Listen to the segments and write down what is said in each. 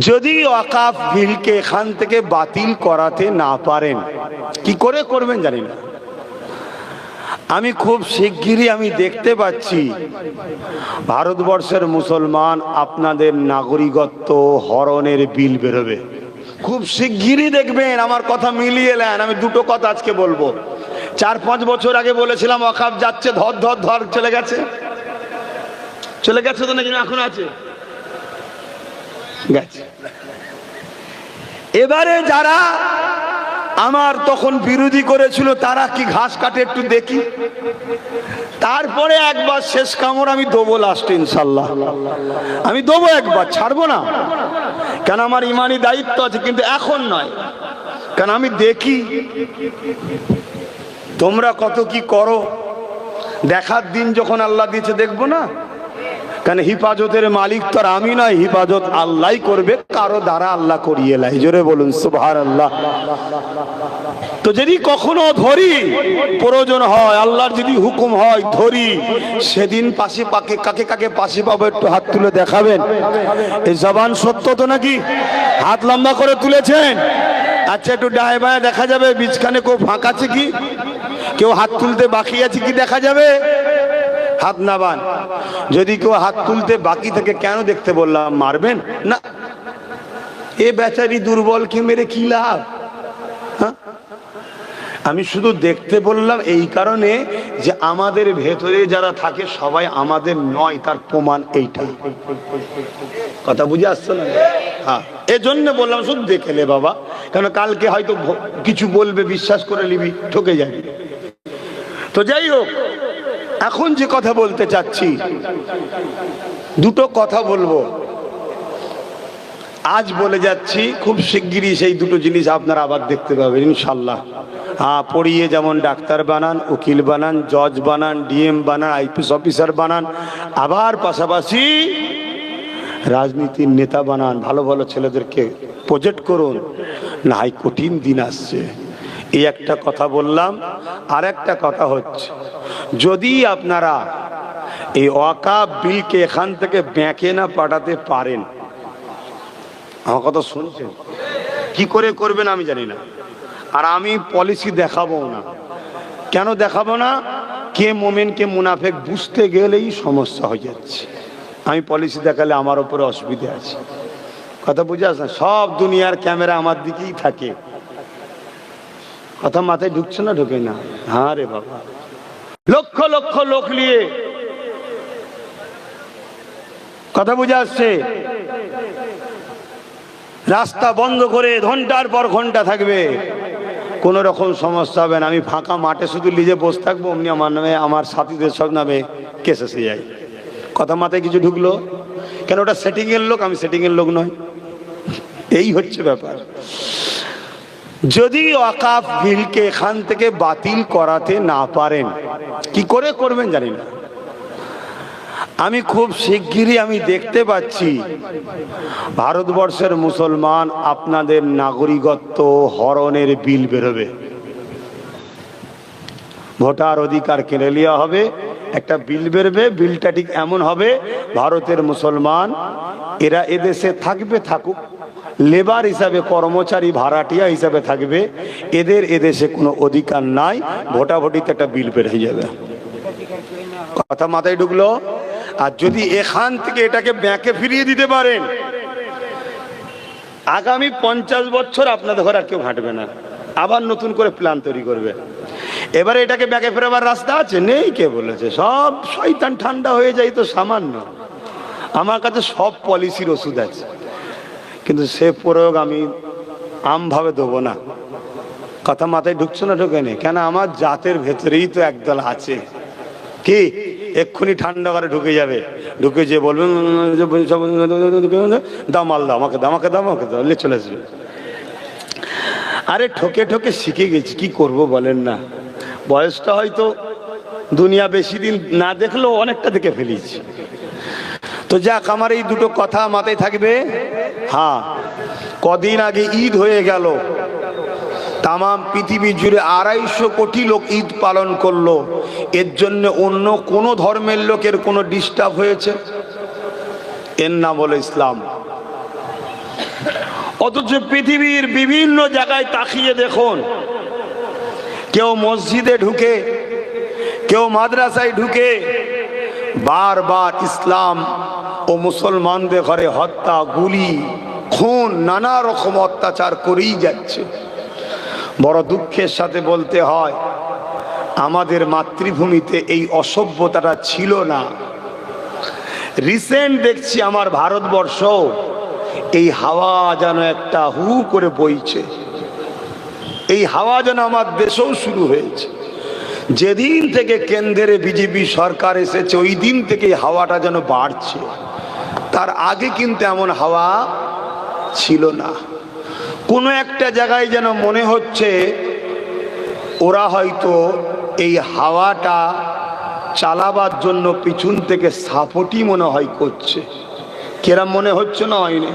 যদি ওয়াকাফ বিলকে এখান থেকে বাতিল করাতে না পারেন, কি করে করবেন জানি না। আমি খুব শিগগিরই আমি দেখতে পাচ্ছি ভারতবর্ষের মুসলমান আপনাদের নাগরিকত্ব হরণের বিল বেরোবে। খুব শিগগিরই দেখবেন। আমার কথা মিলিয়ে নেন। আমি দুটো কথা আজকে বলবো। 4-5 বছর আগে বলেছিলাম ওয়াকাফ যাচ্ছে, ধর ধর ধর চলে গেছে। চলে গেছে তো নাকি এখন আছে? গেছে। এবারে যারা আমার তখন বিরোধী করেছিল তারা কি ঘাস কাটে একটু দেখি। তারপরে একবার শেষ কামড় আমি দেবো লাস্টে ইনশাল্লাহ। আমি দেবো একবার, ছাড়বো না। কেন আমার ইমানি দায়িত্ব আছে, কিন্তু এখন নয়। কেন আমি দেখি তোমরা কত কি করো। দেখার দিন যখন আল্লাহ দিয়েছে দেখবো না। কারণ হিফাজতের মালিক তো আর আমি নয়, হিফাজত আল্লাহ করবে, কারো দ্বারা আল্লাহ করিয়ে লাই। জোরে বলুন সুবহানাল্লাহ। তো যদি কখনো ধরি, প্রয়োজন হয়, আল্লাহর যদি হুকুম হয় ধরি, সেদিন পাশে পাকে কাকে কাকে পাশে পাবো একটু হাত তুলে দেখাবেন। এই জবান সত্য তো নাকি? হাত লম্বা করে তুলেছেন? আচ্ছা একটু ডায়ে বায়ে দেখা যাবে বীজখানে কেউ ফাঁকা আছে কি? কেউ হাত তুলতে বাকি আছে কি দেখা যাবে? হাত নাবান। যদি কেউ হাত তুলতে বাকি থাকে, কেন দেখতে বললাম? মারবেন না। এ বেচারি দুর্বলকে মেরে কি লাভ? আমি শুধু দেখতে বললাম এই কারণে যে আমাদের ভেতরে যারা থাকে সবাই আমাদের নয়, তার প্রমাণ এইটা। কথা বুঝে আসছে না? হ্যাঁ, এজন্য বললাম শুধু দেখে নে বাবা। কেন কালকে হয়তো কিছু বলবে, বিশ্বাস করে নিবি, ঠকে যাবি। তো যাই হোক, এখন যে কথা বলতে চাচ্ছি, দুটো কথা বলবো। আজ বলে যাচ্ছি, খুব শিগগিরই সেই দুটো জিনিস আপনারা আবার দেখতে পাবেন ইনশাল্লাহ। হ্যাঁ, পড়িয়ে যেমন ডাক্তার বানান, উকিল বানান, জজ বানান, ডিএম বানান, আইপিএস অফিসার বানান, আবার পাশাপাশি রাজনীতির নেতা বানান। ভালো ভালো ছেলেদেরকে প্রজেক্ট করুন, না হয় কঠিন দিন আসছে। এই একটা কথা বললাম। আর একটা কথা হচ্ছে, যদি আপনারা এই ওয়াকাফ বিলকে এখান থেকে ব্যাংকে না পাঠাতে পারেন, আমার কথা শুনছেন, কি করে করবেন আমি জানি না। আর আমি পলিসি দেখাবো না। কেন দেখাবো না? কে মোমেন কে মুনাফেক বুঝতে গেলেই সমস্যা হয়ে যাচ্ছে। আমি পলিসি দেখালে আমার উপরে অসুবিধা আছে। কথা বুঝে আসে? সব দুনিয়ার ক্যামেরা আমার দিকেই থাকে। কথা মাথায় ঢুকছে না? ঢুকে না? হ্যাঁ রে বাবা, লক্ষ লক্ষ লোক নিয়ে কথা বুঝে আসছে। রাস্তা বন্ধ করে ঘন্টার পর ঘন্টা থাকবে, কোন রকম সমস্যা হবে না। আমি ফাঁকা মাঠে শুধু নিজে বসে থাকবো, অমনি আমার নামে, আমার সাথীদের সব নামে কেস এসে যায়। কথা মাথায় কিছু ঢুকলো? কেন ওটা সেটিং এর লোক, আমি সেটিং এর লোক নয়। এই হচ্ছে ব্যাপার। যদি ওয়াকাফ বিলকে এখান থেকে বাতিল করাতে না পারেন, কি করে করবেন জানি না। আমি খুব শিগগিরই আমি দেখতে পাচ্ছি ভারতবর্ষের মুসলমান আপনাদের নাগরিকত্ব হরণের বিল বেরোবে। ভোটার অধিকার কেড়ে নেওয়া হবে, একটা বিল বেরোবে। বিলটা ঠিক এমন হবে, ভারতের মুসলমান এরা এদেশে থাকবে, থাকুক, লেবার হিসাবে, কর্মচারী ভাড়াটিয়া হিসাবে থাকবে, এদের এদেশে কোনো অধিকার নাই। ভোটাভুটিতে একটা বিল বের হয়ে যাবে। কথা মাথায় ঢুকলো? আর যদি এখান থেকে এটাকে ব্যাংকে ফিরিয়ে দিতে পারেন, আগামী 50 বছর আপনাদের ঘরে আর কেউ হাঁটবে না। আবার নতুন করে প্ল্যান তৈরি করবে। এবারে এটাকে ব্যাংকে ফেরাবার রাস্তা আছে? নেই। কে বলেছে? সব শয়তান ঠান্ডা হয়ে যায় তো সামান্য। আমার কাছে সব পলিসির ওষুধ আছে, কিন্তু সে প্রয়োগ আমি আমভাবে দেবো না। কথা মাথায় ঢুকছে না? ঢোকে নেই। কেন? আমার জাতের ভেতরেই তো একদল আছে কি এক্ষুনি ঠান্ডা করে ঢুকে যাবে, ঢুকে যে বলবেন দাও মাল দাও, আমাকে দাও, আমাকে দাও, আমাকে দাও, চলে আসবে। আরে ঠকে ঠকে শিখে গেছি, কি করব বলেন না। বয়সটা হয়তো দুনিয়া বেশি দিন না দেখলেও অনেকটা দেখে ফেলেছি। তো যাক, আমার এই দুটো কথা মাথায় থাকবে। হ্যাঁ, কদিন আগে ঈদ হয়ে গেল, তাম পৃথিবী জুড়ে 250 কোটি লোক ঈদ পালন করলো। এর জন্য অন্য কোন ধর্মের লোকের কোনো ডিস্টার্ব হয়েছে? এর নাম হলো ইসলাম। অথচ পৃথিবীর বিভিন্ন জায়গায় তাকিয়ে দেখুন, কেউ মসজিদে ঢুকে, কেউ মাদ্রাসায় ঢুকে, বারবার ইসলাম ও মুসলমানদের ঘরে হত্যা, গুলি, খুন, নানা রকম অত্যাচার করেই যাচ্ছে। বড় দুঃখের সাথে বলতে হয়, আমাদের মাতৃভূমিতে এই অসভ্যতাটা ছিল না। রিসেন্ট দেখছি আমার ভারতবর্ষ এই হাওয়া যেন একটা হু করে বইছে, এই হাওয়া যেন আমার দেশেও শুরু হয়েছে। যেদিন থেকে কেন্দ্রে বিজেপি সরকার এসেছে ওই দিন থেকে হাওয়াটা যেন বাড়ছে। তার আগে কিন্তু এমন হাওয়া ছিল না। কোনো একটা জায়গায় যেন মনে হচ্ছে ওরা হয়তো এই হাওয়াটা চালাবার জন্য পিছন থেকে সাপোর্টই মনে হয় করছে। কেরাম মনে হচ্ছে না? হয়নি।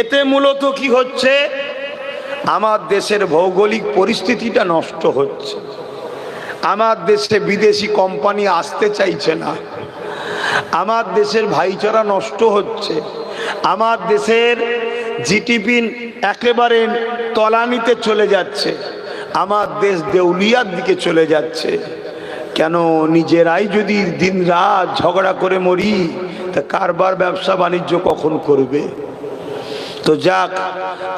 এতে মূলত কি হচ্ছে, আমার দেশের ভৌগোলিক পরিস্থিতিটা নষ্ট হচ্ছে। আমার দেশে বিদেশি কোম্পানি আসতে চাইছে না, আমার দেশের ভাইচারা নষ্ট হচ্ছে, আমার দেশের জিডিপি একেবারে তলানিতে চলে যাচ্ছে, আমার দেশ দেউলিয়ার দিকে চলে যাচ্ছে। কেন? নিজেরাই যদি দিন রাত ঝগড়া করে মরি, তা কারবার ব্যবসা বাণিজ্য কখন করবে? তো যাক,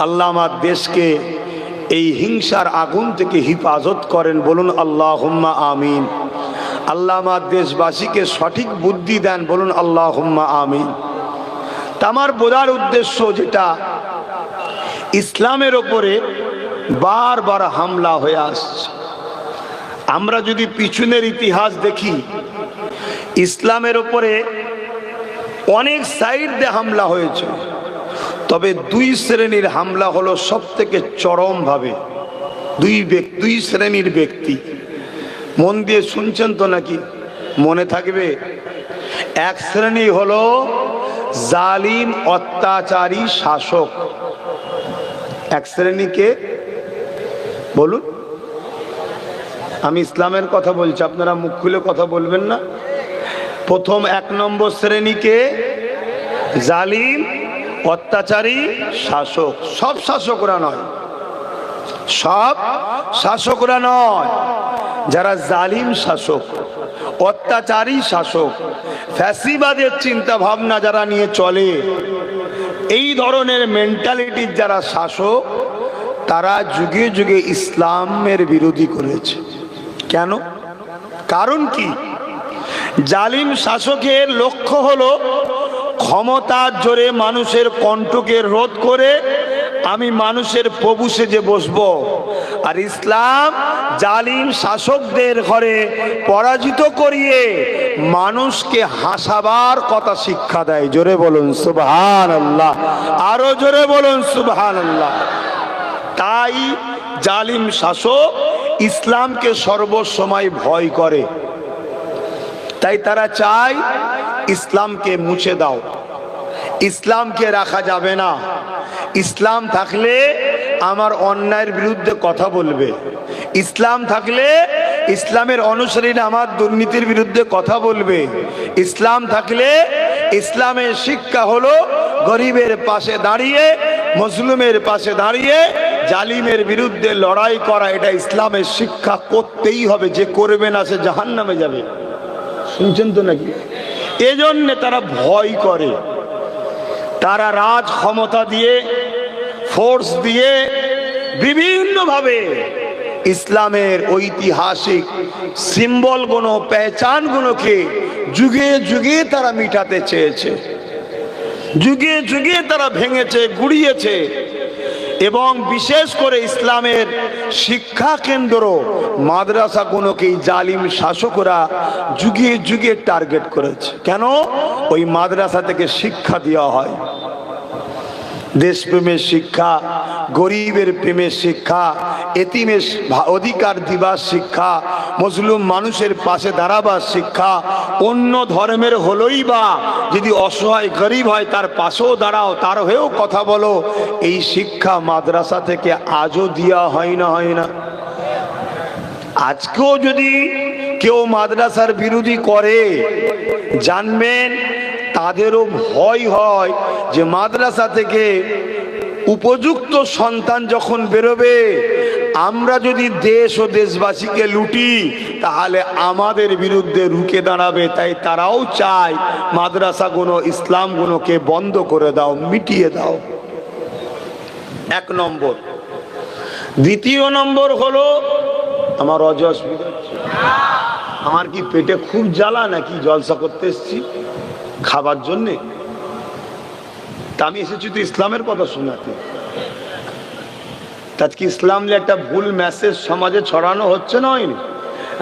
আল্লাহ আমার দেশকে এই হিংসার আগুন থেকে হিফাজত করেন, বলুন আল্লাহুম্মা আমিন। আল্লাহ আমার দেশবাসীকে সঠিক বুদ্ধি দেন, বলুন আল্লাহুম্মা আমিন। তা আমার বোঝার উদ্দেশ্য যেটা, ইসলামের ওপরে বারবার হামলা হয়ে আসছে। আমরা যদি পিছনের ইতিহাস দেখি, ইসলামের ওপরে অনেক সাইড দিয়ে হামলা হয়েছে, তবে দুই শ্রেণীর হামলা হলো সব থেকে চরম ভাবে। দুই শ্রেণীর ব্যক্তি, মন দিয়ে শুনছেন তো নাকি? মনে থাকবে। এক শ্রেণী হলো জালিম অত্যাচারী শাসক। এক শ্রেণীকে বলুন, আমি ইসলামের কথা বলছি, আপনারা মুখ খুলে কথা বলবেন না। প্রথম এক নম্বর শ্রেণীকে জালিম অত্যাচারী শাসক। সব শাসকরা নয়, সব শাসকরা নয়, যারা জালিম শাসক, অত্যাচারী শাসক, ফ্যাসিবাদের চিন্তা ভাবনা যারা নিয়ে চলে, এই ধরনের মেন্টালিটির যারা শাসক, তারা যুগে যুগে ইসলামের বিরোধী করেছে। কেন? কারণ কি? জালিম শাসকের লক্ষ্য হলো ক্ষমতার জোরে মানুষের কণ্ঠকে রোধ করে আমি মানুষের প্রভু সেজে বসবো। আর ইসলাম জালিম শাসকদের ঘরে পরাজিত করিয়ে মানুষকে হাসাবার কথা শিক্ষা দেয়। জোরে বলুন সুবহানাল্লাহ, আরো জোরে বলুন সুবহানাল্লাহ। তাই জালিম শাসক ইসলামকে সর্বসময় ভয় করে। তাই তারা চায় ইসলামকে মুছে দাও, ইসলামকে রাখা যাবে না। ইসলাম থাকলে আমার অন্যায়ের বিরুদ্ধে কথা বলবে, ইসলাম থাকলে ইসলামের অনুসারীরা আমার দুর্নীতির বিরুদ্ধে কথা বলবে, ইসলাম থাকলে ইসলামের শিক্ষা হলো গরিবের পাশে দাঁড়িয়ে, মজলুমের পাশে দাঁড়িয়ে জালিমের বিরুদ্ধে লড়াই করা। এটা ইসলামের শিক্ষা, করতেই হবে, যে করবে না সে জাহান্নামে যাবে। শুনছেন তো নাকি? এজন্য তারা ভয় করে। তারা রাজ ক্ষমতা দিয়ে, ফোর্স দিয়ে, বিভিন্নভাবে ইসলামের ঐতিহাসিক সিম্বলগুলো, পেহচানগুলোকে যুগে যুগে তারা মিটাতে চেয়েছে, যুগে যুগে তারা ভেঙেছে, গুড়িয়েছে। এবং বিশেষ করে ইসলামের শিক্ষা কেন্দ্র মাদ্রাসাগুলোকে জালিম শাসকরা যুগে যুগে টার্গেট করেছে। কেন? ওই মাদ্রাসা থেকে শিক্ষা দেওয়া হয়, দেশপ্রেমের শিক্ষা, গরিবের প্রেমের শিক্ষা, এতিমের অধিকার দিবার শিক্ষা, মজলুম মানুষের পাশে দাঁড়াবার শিক্ষা। অন্য ধর্মের হলোই বা যদি অসহায় গরিব হয় তার পাশেও দাঁড়াও, তার হয়েও কথা বলো, এই শিক্ষা মাদ্রাসা থেকে আজও দেওয়া হয় না? হয় না? আজকেও যদি কেউ মাদ্রাসার বিরোধী করে, জানবেন তাদেরও ভয় হয় যে মাদ্রাসা থেকে উপযুক্ত সন্তান যখন বেরোবে, আমরা যদি দেশ ও দেশবাসীকে লুটি তাহলে আমাদের বিরুদ্ধে রুখে দাঁড়াবে। তাই তারাও চায় মাদ্রাসাগুলো, ইসলামগুলোকে বন্ধ করে দাও, মিটিয়ে দাও। এক নম্বর। দ্বিতীয় নম্বর হলো, আমার অসুবিধা হচ্ছে, আমার কি পেটে খুব জ্বালা নাকি জলসা করতে এসছি খাবার জন্যে? তা আমি এসেছি তো ইসলামের কথা শোনাতে। আজকে ইসলাম নিয়ে একটা ভুল মেসেজ সমাজে ছড়ানো হচ্ছে না, হয়নি?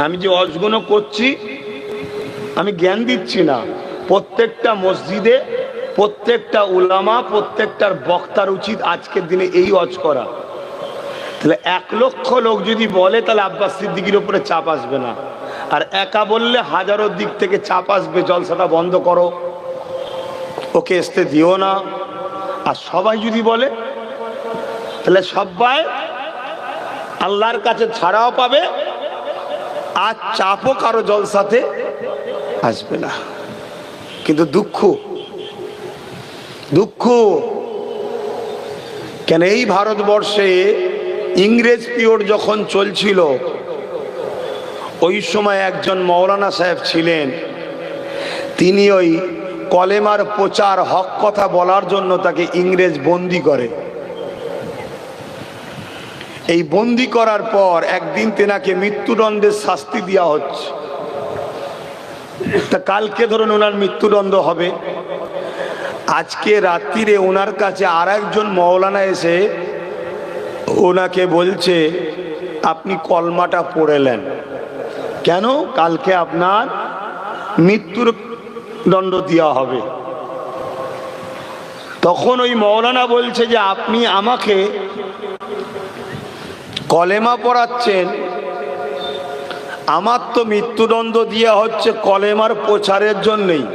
আমি যে অজগুলো করছি, আমি জ্ঞান দিচ্ছি না। প্রত্যেকটা মসজিদে, প্রত্যেকটা উলামা, প্রত্যেকটার বক্তার উচিত আজকের দিনে এই অজ করা। তাহলে 1 লক্ষ লোক যদি বলে তাহলে আব্বাস সিদ্দিকীর উপরে চাপ আসবে না, আর একা বললে হাজারো দিক থেকে চাপ আসবে, জলসাটা বন্ধ করো, ওকে আসতে দিও না। আর সবাই যদি বলে তাহলে সবাই আল্লাহর কাছে ছাড়াও পাবে, আর চাপও কারো জলসাতে আসবে না। কিন্তু দুঃখ কেন, এই ভারতবর্ষে ইংরেজ পিরিয়ড যখন চলছিল, ওই সময় একজন মৌলানা সাহেব ছিলেন, তিনি ওই কলেমার প্রচার, হক কথা বলার জন্য তাকে ইংরেজ বন্দি করে। এই বন্দি করার পর একদিন তেনাকে মৃত্যুদণ্ডের শাস্তি দেওয়া হচ্ছে। তা কালকে ধরুন ওনার মৃত্যুদণ্ড হবে। আজকে রাত্রিরে ওনার কাছে আর একজন মৌলানা এসে ওনাকে বলছে, আপনি কলমাটা পড়েলেন কেন? কালকে আপনার মৃত্যুর দণ্ড দেওয়া হবে। তখন ওই মৌলানা বলছে যে আপনি আমাকে কলেমা পড়াচ্ছেন, আমার তো মৃত্যুদণ্ড দেওয়া হচ্ছে কলেমার প্রচারের জন্যই,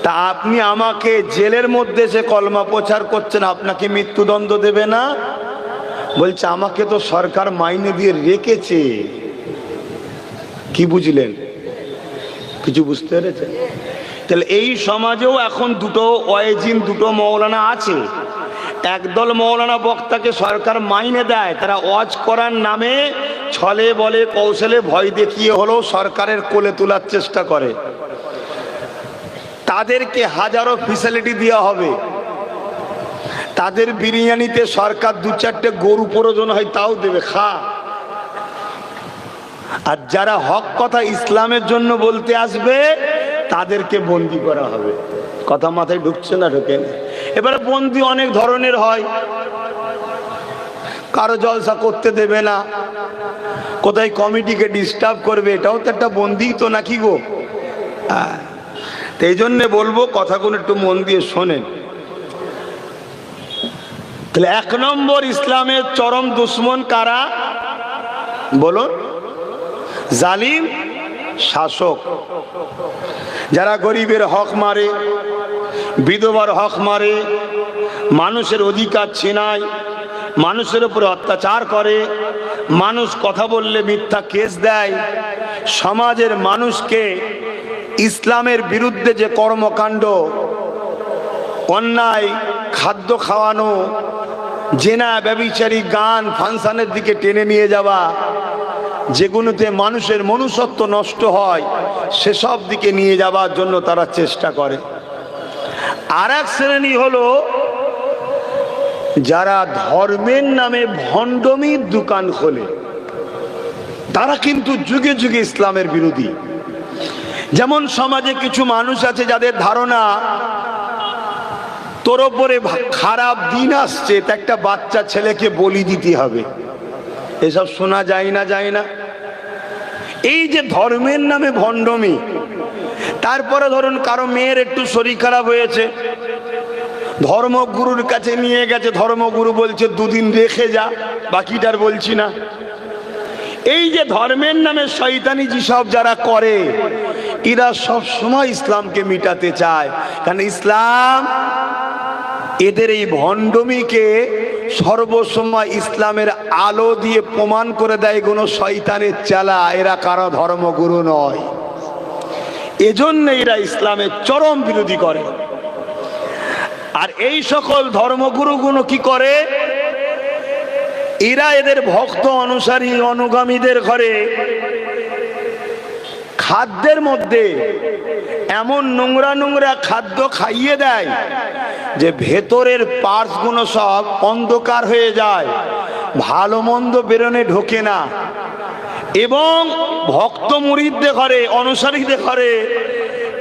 তা আপনি আমাকে জেলের মধ্যে সে কলমা প্রচার করছেন, আপনাকে মৃত্যুদণ্ড দেবে না? বলছে আমাকে তো সরকার মাইনে দিয়ে রেখেছে। কি বুঝলেন? কিছু বুঝতে পেরেছেন? তাহলে এই সমাজেও এখন দুটো ওয়াইজিন, দুটো মৌলানা আছে। একদল মৌলানা বক্তাকে সরকার মাইনে দেয়, তারা ওয়াজ করার নামে ছলে বলে কৌশলে ভয় দেখিয়ে হলেও সরকারের কোলে তোলার চেষ্টা করে। তাদেরকে হাজারো ফ্যাসিলিটি দেওয়া হবে, তাদের বিরিয়ানিতে সরকার 2-4টে গরু প্রয়োজন হয় তাও দেবে, খা। আর যারা হক কথা ইসলামের জন্য বলতে আসবে তাদেরকে বন্দি করা হবে। কথা মাথায় ঢুকছে না? ঢোকে না। এবারে বন্দি অনেক ধরনের হয়, কারো জলসা করতে দেবে না, কোথায় কমিটিকে ডিস্টার্ব করবে, এটাও তো একটা বন্দি তো নাকি গো? এই জন্যে বলবো কথাগুলো একটু মন দিয়ে শোনেন। তাহলে 1 নম্বর, ইসলামের চরম দুশ্মন কারা বলুন? জালিম শাসক, যারা গরিবের হক মারে, বিধবার হক মারে, মানুষের অধিকার ছিনায়, মানুষের উপরে অত্যাচার করে, মানুষ কথা বললে মিথ্যা কেস দেয়, সমাজের মানুষকে ইসলামের বিরুদ্ধে যে কর্মকাণ্ড, অন্যায় খাদ্য খাওয়ানো, জেনা ব্যভিচারী গান ফাংশনের দিকে টেনে নিয়ে যাওয়া, যেগুলোতে মানুষের মনুষ্যত্ব নষ্ট হয়, সেসব দিকে নিয়ে যাওয়ার জন্য তারা চেষ্টা করে। আর এক শ্রেণী হলো যারা ধর্মের নামে ভণ্ডমির দোকান খোলে, তারা কিন্তু যুগে যুগে ইসলামের বিরোধী। যেমন সমাজে কিছু মানুষ আছে যাদের ধারণা তোর ওপরে খারাপ দিন আসছে, তা একটা বাচ্চা ছেলেকে বলি দিতে হবে। এসব শোনা যায় না? যায় না? এই যে ধর্মের নামে ভণ্ডমি। তারপরে ধরুন কারো মেয়ের একটু শরীর খারাপ হয়েছে, ধর্মগুরুর কাছে নিয়ে গেছে, ধর্মগুরু বলছে 2 দিন রেখে যা, বাকিটার বলছি না। এই যে ধর্মের নামে শয়তানি যেসব যারা করে, এরা সব সময় ইসলামকে মিটাতে চায়। কারণ ইসলাম এদের এই ভণ্ডমিকে সর্বসময় ইসলামের আলো দিয়ে প্রমাণ করে দেয় কোনো শয়তানের চালা, এরা কারো ধর্মগুরু নয়। এজন্য এরা ইসলামের চরম বিরোধী করে। আর এই সকল ধর্মগুরুগুলো কি করে, এরা এদের ভক্ত অনুসারী অনুগামীদের ঘরে খাদ্যের মধ্যে এমন নোংরা নোংরা খাদ্য খাইয়ে দেয় যে ভেতরের পার্টস গুলো সব অন্ধকার হয়ে যায়, ভালো মন্দ বেরোনে ঢোকে না। এবং ভক্ত মুরিদদের ঘরে অনুসারীদের ঘরে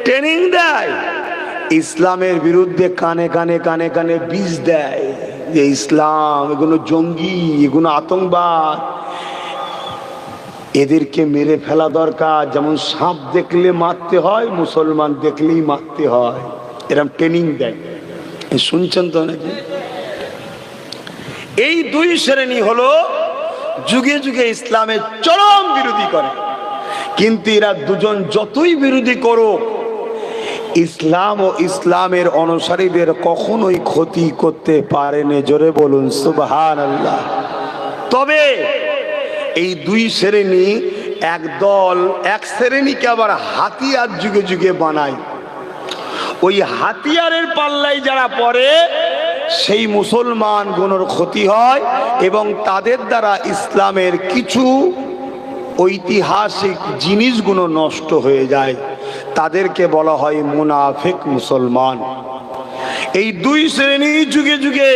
ট্রেনিং দেয়, ইসলামের বিরুদ্ধে কানে কানে কানে কানে বীজ দেয় যে ইসলাম এগুলো জঙ্গি, এগুলো আতঙ্কবাদ, এদেরকে মেরে ফেলা দরকার। যেমন সাপ দেখলে মারতে হয়, মুসলমান দেখলেই মারতে হয়, এরকম ট্রেনিং দেয়। শুনছেন তো নাকি? এই দুই শ্রেণী হলো যুগে যুগে ইসলামের চরম বিরোধী করে। কিন্তু এরা দুজন যতই বিরোধী করুক, ইসলাম ও ইসলামের অনুসারীদের কখনোই ক্ষতি করতে পারেনি। জোরে বলুন সুবহানাল্লাহ। তবে এই দুই শ্রেণী একদল, এক শ্রেণীকে আবার হাতিয়ার যুগে যুগে বানায়। ওই হাতিয়ারের পাল্লায় যারা পড়ে সেই মুসলমান গুলোর ক্ষতি হয় এবং তাদের দ্বারা ইসলামের কিছু ঐতিহাসিক জিনিসগুলো নষ্ট হয়ে যায়। তাদেরকে বলা হয় মুনাফিক মুসলমান। এই দুই শ্রেণী যুগে যুগে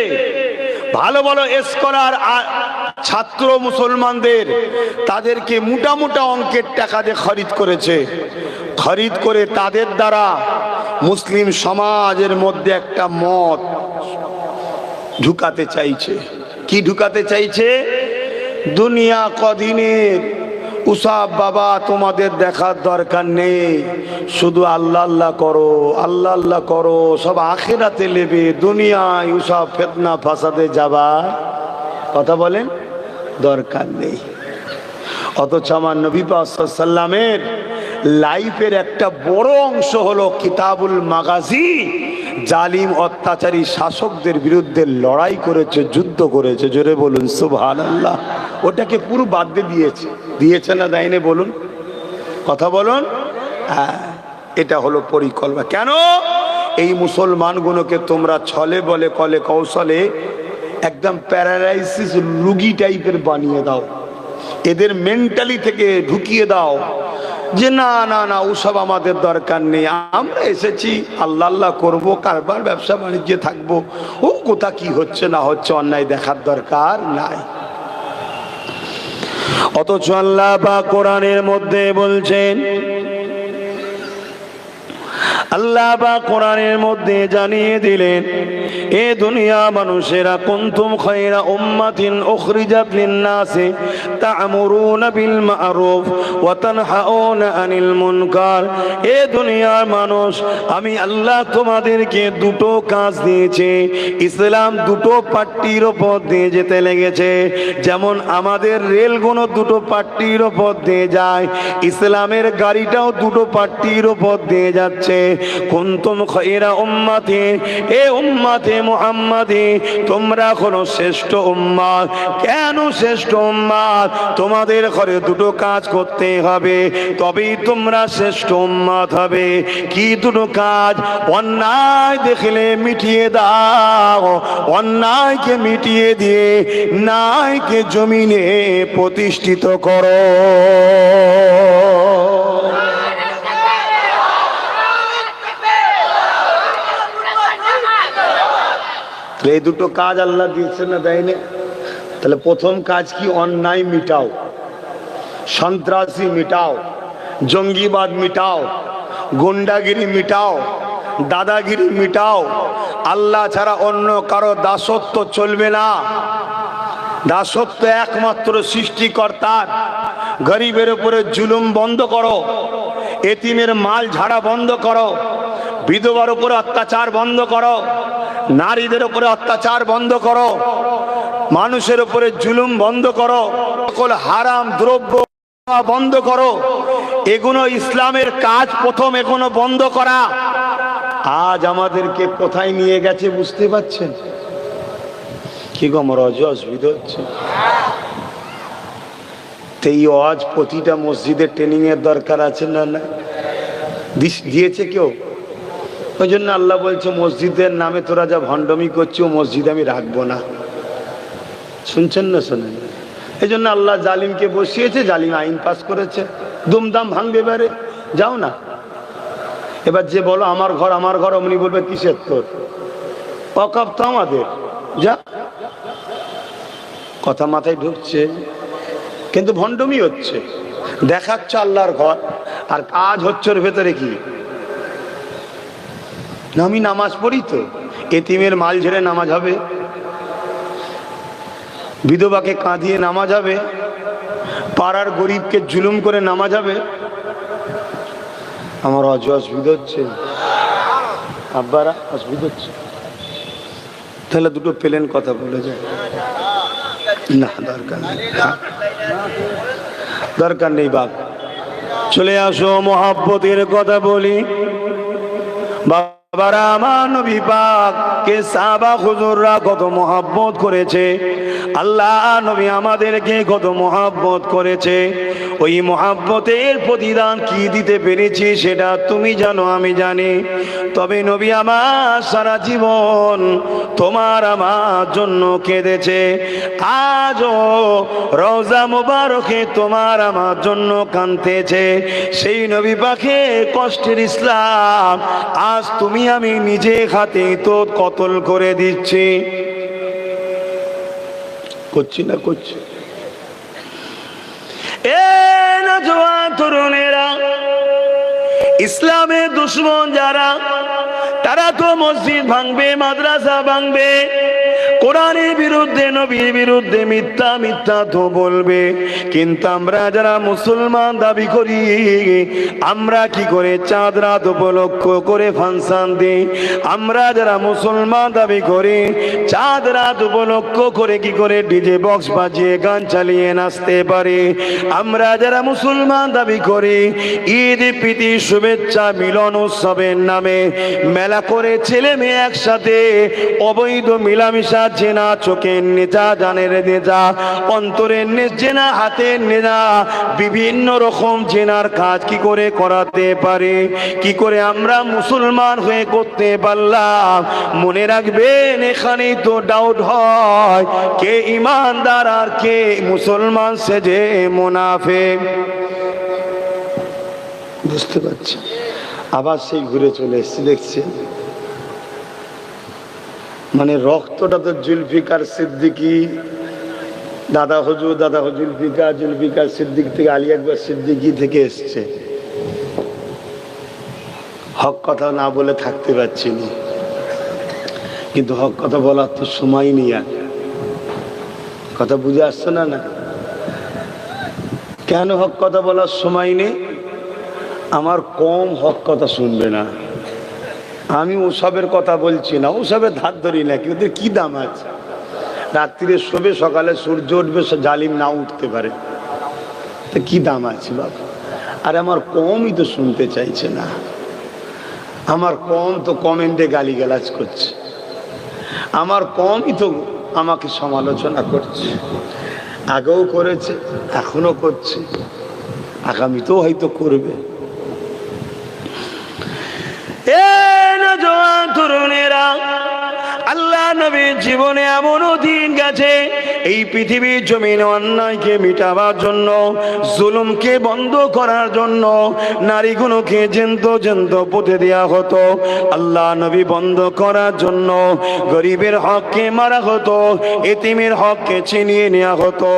ভালো ভালো স্কলার ছাত্র মুসলমানদের তাদেরকে মোটা মোটা অঙ্কের টাকা দিয়ে খরিদ করেছে। খরিদ করে তাদের দ্বারা মুসলিম সমাজের মধ্যে একটা মত ঢুকাতে চাইছে। কি ঢুকাতে চাইছে? দুনিয়া কদিনের, উসাব বাবা তোমাদের দেখার দরকার নেই, শুধু আল্লাহ আল্লাহ করো, আল্লাহ আল্লাহ করো, সব আখিরাতে নেবে, দুনিয়ায় উসাব ফিতনা ফাসাদে যাবার কথা বলেন দরকার নেই। অথচ আমার নবী পাক সাল্লাল্লাহু আলাইহি ওয়াসাল্লামের লাইফের একটা বড় অংশ হলো কিতাবুল মাগাজি। জালিম অত্যাচারী শাসকদের বিরুদ্ধে লড়াই করেছে, যুদ্ধ করেছে। জোরে বলুন সুবহানাল্লাহ। ওটাকে পুরো বাদ দিয়ে দিয়েছে না দেয়নি বলুন, কথা বলুন। হ্যাঁ, এটা হলো পরিকল্পনা। কেন? এই মুসলমানগুলোকে তোমরা ছলে বলে কলে কৌশলে একদম প্যারালাইসিস রুগী টাইপের বানিয়ে দাও, এদের মেন্টালি থেকে ঢুকিয়ে দাও যে না না না ওসব আমাদের দরকার নেই, আমরা এসেছি আল্লাহ আল্লাহ করবো, কারবার ব্যবসা বাণিজ্যে থাকবো, ও কোথা কি হচ্ছে না হচ্ছে অন্যায় দেখার দরকার নাই। অথচ আল্লাহ পাক কোরআনের মধ্যে বলছেন, আল্লাহ পাক কোরআনের মধ্যে জানিয়ে দিলেন, এ দুনিয়া মানুষেরা কুনতুম খায়রা উম্মাতিন উখরিজাত লিন-নাসি তা'মুরুনা বিল মা'রুফ ওয়া তানহাউনা আনিল মুনকার। এ দুনিয়ার মানুষ, আমি আল্লাহ তোমাদেরকে দুটো কাজ দিয়েছি। ইসলাম দুটো পাট্টির উপর দিয়ে যেতে লেগেছে। যেমন আমাদের রেলগুলো দুটো পাট্টির উপর দিয়ে যায়, ইসলামের গাড়িটাও দুটো পাট্টির উপর দিয়ে যাচ্ছে। কুনতুম খায়রা উম্মাতিন, এ উম্মতে মুহাম্মাদি, তোমরা হলো শ্রেষ্ঠ উম্মত। কেন শ্রেষ্ঠ উম্মত? তোমাদের ঘরে দুটো কাজ করতে হবে, তবেই তোমরা শ্রেষ্ঠ উম্মত হবে। কি দুটো কাজ? অন্যায় দেখলে মিটিয়ে দাও, অন্যায়কে মিটিয়ে দিয়ে ন্যায়কে জমিনে প্রতিষ্ঠিত করো। এই দুটো কাজ আল্লাহ দিয়েছে না দেয়নি? তাহলে প্রথম কাজ কি? অন্যায় মিটাও, সন্ত্রাসী মিটাও, জঙ্গিবাদ মিটাও, গুন্ডাগিরি মিটাও, দাদাগিরি মিটাও। আল্লাহ ছাড়া অন্য কারো দাসত্ব চলবে না। দাসত্ব একমাত্র সৃষ্টিকর্তার। গরিবের উপরে জুলুম বন্ধ করো, এতিমের মাল ঝাড়া বন্ধ করো, বিধবার উপরে অত্যাচার বন্ধ করো, নারীদের উপরে অত্যাচার বন্ধ করো, মানুষের উপরে জুলুম বন্ধ করো, সকল হারাম দ্রব্য বন্ধ করো। এগুলো ইসলামের কাজ। প্রথম এগুলো বন্ধ করা। আজ আমাদেরকে কোথায় নিয়ে গেছে বুঝতে পারছেন? কি গো, আমার অসুবিধা হচ্ছে। এই প্রতিটা মসজিদে ট্রেনিং এর দরকার আছে না? না, দিয়েছে কেউ? ওই জন্য আল্লাহ বলছে মসজিদের নামে তোরা যা ভণ্ডামি করছিস ও মসজিদ আমি রাখবো না। শুনছেন না? শোনেন। এই জন্য আল্লাহ জালিমকে বসিয়েছে, জালিম আইন পাস করেছে, দুমদাম ভাঙবে। এবারে যাও না, এবার যে বলো আমার ঘর আমার ঘর, অমনি বলবে কিসের তোর? ওয়াকফ তো আমাদের। যা, কথা মাথায় ঢুকছে? কিন্তু ভণ্ডামি হচ্ছে, দেখাচ্ছে আল্লাহর ঘর, আর কাজ হচ্ছে ওর ভেতরে কি? আমি নামাজ পড়ি তো, এতিমের মাল ঝেড়ে নামাজ হবে, বিধবাকে কাঁদিয়ে নামাজ হবে, পাড়ার গরিবকে জুলুম করে নামাজ হবে। আমার অসুবিধা হচ্ছে, আব্বারা অসুবিধা হচ্ছে, তাহলে দুটো প্লেন কথা বলে যায় না, দরকার নেই, দরকার নেই বাপ। চলে আসো মহাব্বতের কথা বলি। বাবারা, আমার নবী পাক কে সাহাবা হুজুররা কত মহব্বত করেছে, আল্লাহ নবী আমাদেরকে কত মহব্বত করেছে। ওই মহব্বতের প্রতিদান কি দিতে পেরেছি সেটা তুমি জানো, আমি জানি। তবে নবী আমার সারা জীবন তোমার আমার জন্য কেঁদেছে। আজও রওজা মুবারকে তোমার আমার জন্য কাঁদতেছে। সেই নবী পাকের কষ্টের ইসলাম আজ তুমি আমি নিজে হাতে তো কতল করে দিচ্ছি। করছি না করছি? এ নওজোয়ান তরুণেরা, ইসলামের দুশ্মন যারা, তারা তো মসজিদ ভাঙবে, মাদ্রাসা ভাঙবে, কোরআনের বিরুদ্ধে, নবীর বিরুদ্ধে মিথ্যা মিথ্যা তো বলবে। কিন্তু আমরা যারা মুসলমান দাবি করি, আমরা কি করে চাঁদ রাত উপলক্ষ করে ফাংশন দিই? আমরা যারা মুসলমান দাবি করি, চাঁদ রাত উপলক্ষ করে কি করে ডিজে বক্স বাজিয়ে গান চালিয়ে নাচতে পারি? আমরা যারা মুসলমান দাবি করি, ঈদ প্রীতি শুভেচ্ছা মিলন উৎসবের নামে মেলা করে ছেলে মেয়ে একসাথে অবৈধ মিলামিশা, জেনা, চোখের নেজা, জানের নেজা, অন্তরের জেনা, হাতের নেজা, বিভিন্ন রকম জেনার কাজ কি করে করাতে পারে? কি করে আমরা মুসলমান হয়ে করতে পারলাম? মনে রাখবেন, এখানেই তো ডাউট হয় কে ইমানদার আর কে মুসলমান সেজে মুনাফিক। বুঝতে পারছি? আবার সেই ঘুরে চলে এসেছি, দেখছেন? মানে রক্তটা তো জুলফিকার সিদ্দিকী, দাদা হুজুর জুলফিকার, জুলফিকার সিদ্দিক থেকে আলী আকবর সিদ্দিকী থেকে এসছে। হক কথা না বলে থাকতে পারছি না, কিন্তু হক কথা বলার তো সময় নেই। আর কথা বুঝে আসছে না? না কেন হক কথা বলার সময় নেই? আমার কম হক কথা শুনবে না। আমি ওসবের কথা বলছি না, ওসবের ধার ধরি না, কি ওদের কি দাম আছে? রাত্রিরে শোবে, সকালে সূর্য উঠবে, জালিম না উঠতে পারে, তো কি দাম আছে বাবা? আর আমার কমই তো শুনতে চাইছে না, আমার কম তো কমেন্টে গালিগালাজ করছে, আমার কমই তো আমাকে সমালোচনা করছে, আগেও করেছে, এখনো করছে, আগামীতেও হয়তো করবে। তরুণেরা, আল্লাহ নবীর জীবনে এমনও দিন গেছে, এই পৃথিবীর জমিনে অন্যায়কে মিটাবার জন্য, জুলুমকে বন্ধ করার জন্য নারীগুলোকে জ্যান্ত পুঁতে দেওয়া হতো। আল্লাহ নবী বন্ধ করার জন্য গরিবের হককে মারা হতো, এতিমের হককে ছিনিয়ে নেওয়া হতো,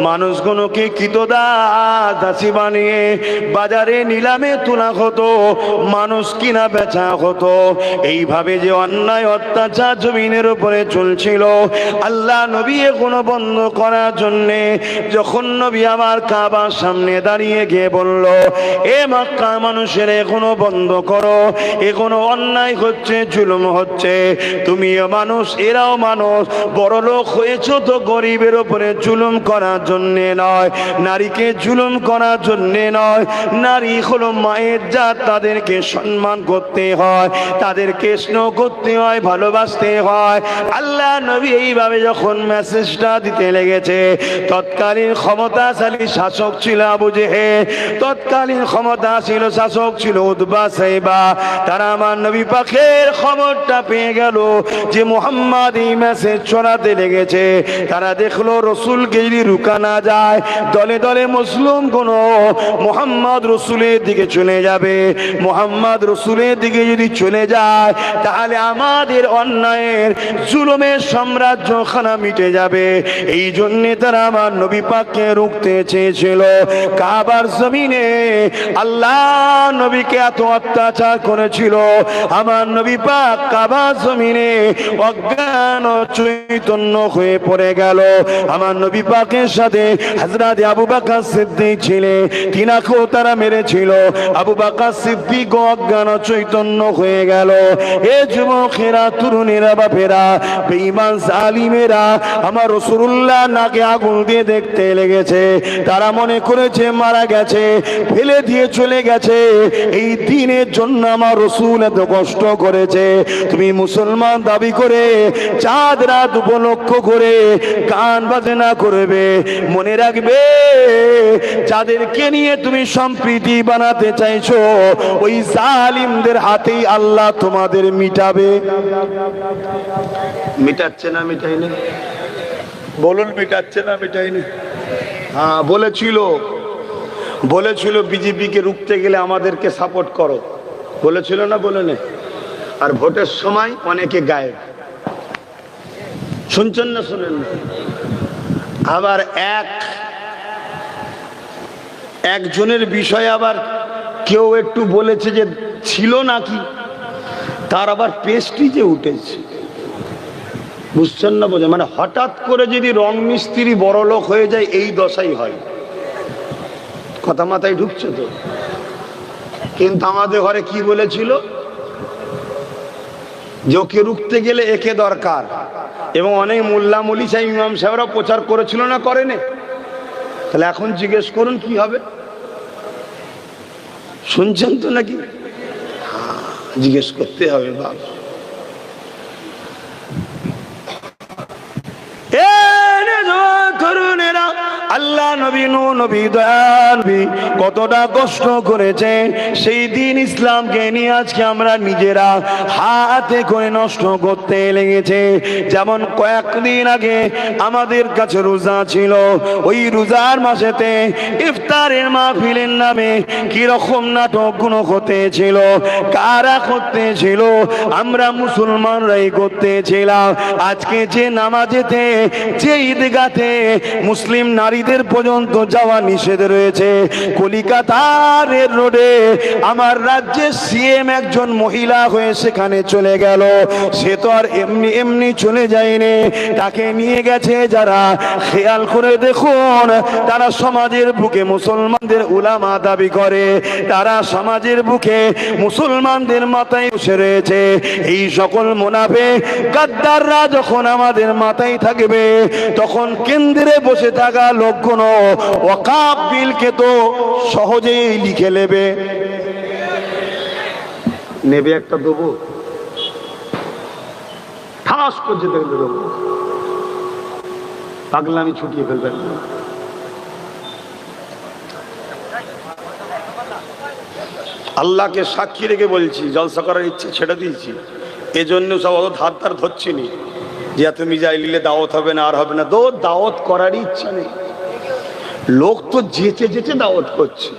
মানুষগুলোকে দাসী বানিয়ে বাজারে নিলামে তোলা হতো, মানুষ কিনা বেচা হতো। এইভাবে যে অন্যায় অত্যাচার জমিনের উপরে চলছিল, আল্লাহ নবী এগুলো বন্ধ করার জন্যে যখন নবী আমার কাবার সামনে দাঁড়িয়ে গিয়ে বলল, এ মক্কা মানুষের এগুলো বন্ধ করো, এগুলো অন্যায় হচ্ছে, জুলুম হচ্ছে, তুমিও মানুষ, এরাও মানুষ, বড় লোক হয়েছো তো গরিবের উপরে জুলুম করার জন্যে নয়, নারীকে জুলুম করার জন্যে নয়, নারী হলো মায়ের জাত, তাদেরকে সম্মান করতে হয়, তাদেরকে স্নেহ করতে হয়, ভালোবাসতে হয়। আল্লাহ নবী এইভাবে যখন মেসেজটা দিতে লেগেছে। তৎকালীন ক্ষমতাশালী শাসক ছিল আবু জেহেল, তৎকালীন ক্ষমতাশীল শাসক ছিল উতবা সাইবা। তারা আমার নবী পাকের খবরটা পেয়ে গেল যে মুহাম্মদ এই মেসেজ ছড়াতে লেগেছে। তারা দেখলো রসুলকে যদি রুকা না যায়, দলে দলে মুসলিম কোন মুহাম্মদ রসুলের দিকে চলে যাবে। মুহাম্মদ রসুলের দিকে যদি চলে যায়, তাহলে আমাদের অন্যায়ের জুলুমের সাম্রাজ্য খানা মিটে যাবে। এই জন্য তারা আমার নবী পাককে রুখতে চেয়েছিল। কাবার জমিনে আল্লাহ নবীকে এত অত্যাচার করেছিল, আমার নবী পাক কাবার জমিনে অজ্ঞান চৈতন্য হয়ে পড়ে গেল। আমার নবী পাকের সাথে হযরত আবু বকর সিদ্দিক ছিলেন, তিনাকেও তারা মেরেছিল। আবু বকর সিদ্দিক অজ্ঞান চৈতন্য হয়ে গেল। এ যুবকেরা, তরুণেরা, বাপেরা, বেঈমান জালিমেরা আমার রাসূলুল্লাহ নাকে আগুন দিয়ে দেখতে লেগেছে। তারা মনে করেছে মারা গেছে, ফেলে দিয়ে চলে গেছে। এই দিনের জন্য আমার রাসূল এত কষ্ট করেছে। তুমি মুসলমান দাবি করে চাঁদ রাত উপলক্ষ করে গান বাজনা করবে, মনে রাখবে যাদেরকে নিয়ে তুমি সম্প্রীতি বানাতে চাইছো, ওই জালিমদের হাতেই আল্লাহ তোমাদের মিটাবে। মিটাচ্ছে না মিটাইনি? বলুন, মিটাচ্ছে না মিটাইনি? হ্যাঁ, বলেছিল বিজেপিকে রুখতে গেলে আমাদেরকে সাপোর্ট করো, বলেছিল না? বলে নে। আর ভোটের সময় অনেকে গায়েব। শুনছেন না? শুনেন না? আবার একজনের বিষয়ে আবার কেউ একটু বলেছে যে ছিল নাকি, তার আবার পেস্টিজে উঠেছে। বুঝছেন না? বোঝে মানে হঠাৎ করে যদি রং মিস্ত্রি বড় লোক হয়ে যায়, এই দশাই হয়। কথা মাথায় ঢুকছে তো? কিন্তু আমাদের ঘরে কি বলেছিল যে ওকে রুখতে গেলে একে দরকার। এবং অনেক মোল্লা মলি সাহেব, ইমাম সাহেবরা প্রচার করেছিল না, করেনি? তাহলে এখন জিজ্ঞেস করুন কি হবে। শুনছেন তো নাকি? জিজ্ঞেস করতে হবে বাবা। আল্লাহ নবী, নবী দয়াল নবী কতটা কষ্ট করেছে। সেই দিন ইসলামকে নিয়ে আজকে আমরা নিজেরা হাতে করে নষ্ট করতে লেগেছে। যেমন কয়েকদিন আগে আমাদের কাছে রোজা ছিল, ওই রোজার মাসেতে ইফতারের মাহফিলের নামে কি রকম নাটকগুলো হতেছিল, কারা করতেছিল? আমরা মুসলমানরাই করতেছিলাম। আজকে যে নামাজেতে, যে ঈদগাতে মুসলিম নারীদের পর্যন্ত যাওয়া নিষেধ রয়েছে, কলিকাতার রোডে আমার রাজ্যের সিএম একজন মহিলা হয়ে সেখানে চলে গেল। সে তো আর এমনি এমনি চলে যায়নি, তাকে নিয়ে গেছে যারা। খেয়াল করে দেখুন, তারা সমাজের বুকে মুসলমানদের উলামা দাবি করে, তারা সমাজের বুকে মুসলমানদের মাথায় বসে রয়েছে। এই সকল মুনাফিক গাদ্দাররা যখন আমাদের মাথায় থাকবে, তখন কেন্দ্রে বসে থাকা লোকগুলো ওয়াকাফ বিলকে তো সহজেই লিখে নেবে একটা দেবো, ঠাস করছে দেখলে দেবো, পাগলামি ছুটিয়ে ফেলবেন। আল্লাহকে সাক্ষী রেখে বলছি, জলসা করার ইচ্ছে ছেড়ে দিয়েছি। এজন্য সব অত ধার ধার ধরছিনি যে তুমি যাই নিলে দাওয়াত হবে না, আর হবে না। দাওয়াত করারই ইচ্ছা নেই। লোক তো যেচে যেচে দাওয়াত করছে,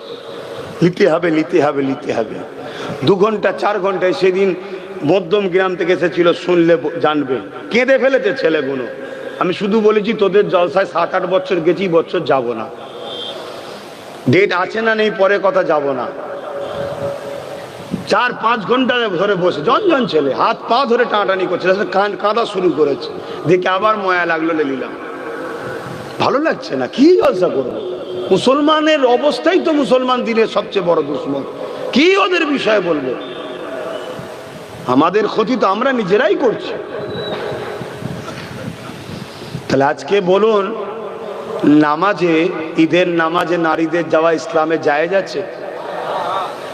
নিতে হবে নিতে হবে নিতে হবে। 2 ঘন্টা 4 ঘন্টায় সেদিন মধ্যম গ্রাম থেকে এসেছিল, শুনলে জানবে, কেঁদে ফেলেছে ছেলেগুলো। আমি শুধু বলেছি তোদের জলসায় 7-8 বছর গেছি, বছর যাব না। ডেট আছে না নেই পরে কথা, যাব না। 4-5 ঘন্টা ধরে বসে জন ছেলে হাত পা ধরে টানাটানি করছে, কাঁদা শুরু করেছে। দেখে আবার ময়া লাগলো, নিলাম। ভালো লাগছে না, কি জলসা করবো? মুসলমানের অবস্থাই তো মুসলমান দিনের সবচেয়ে বড় দুশ্মন। কি ওদের বিষয়ে বলবো? আমাদের ক্ষতি তো আমরা নিজেরাই করছি। তাহলে আজকে বলুন, নামাজে, ঈদের নামাজে নারীদের যাওয়া ইসলামে জায়েজ আছে?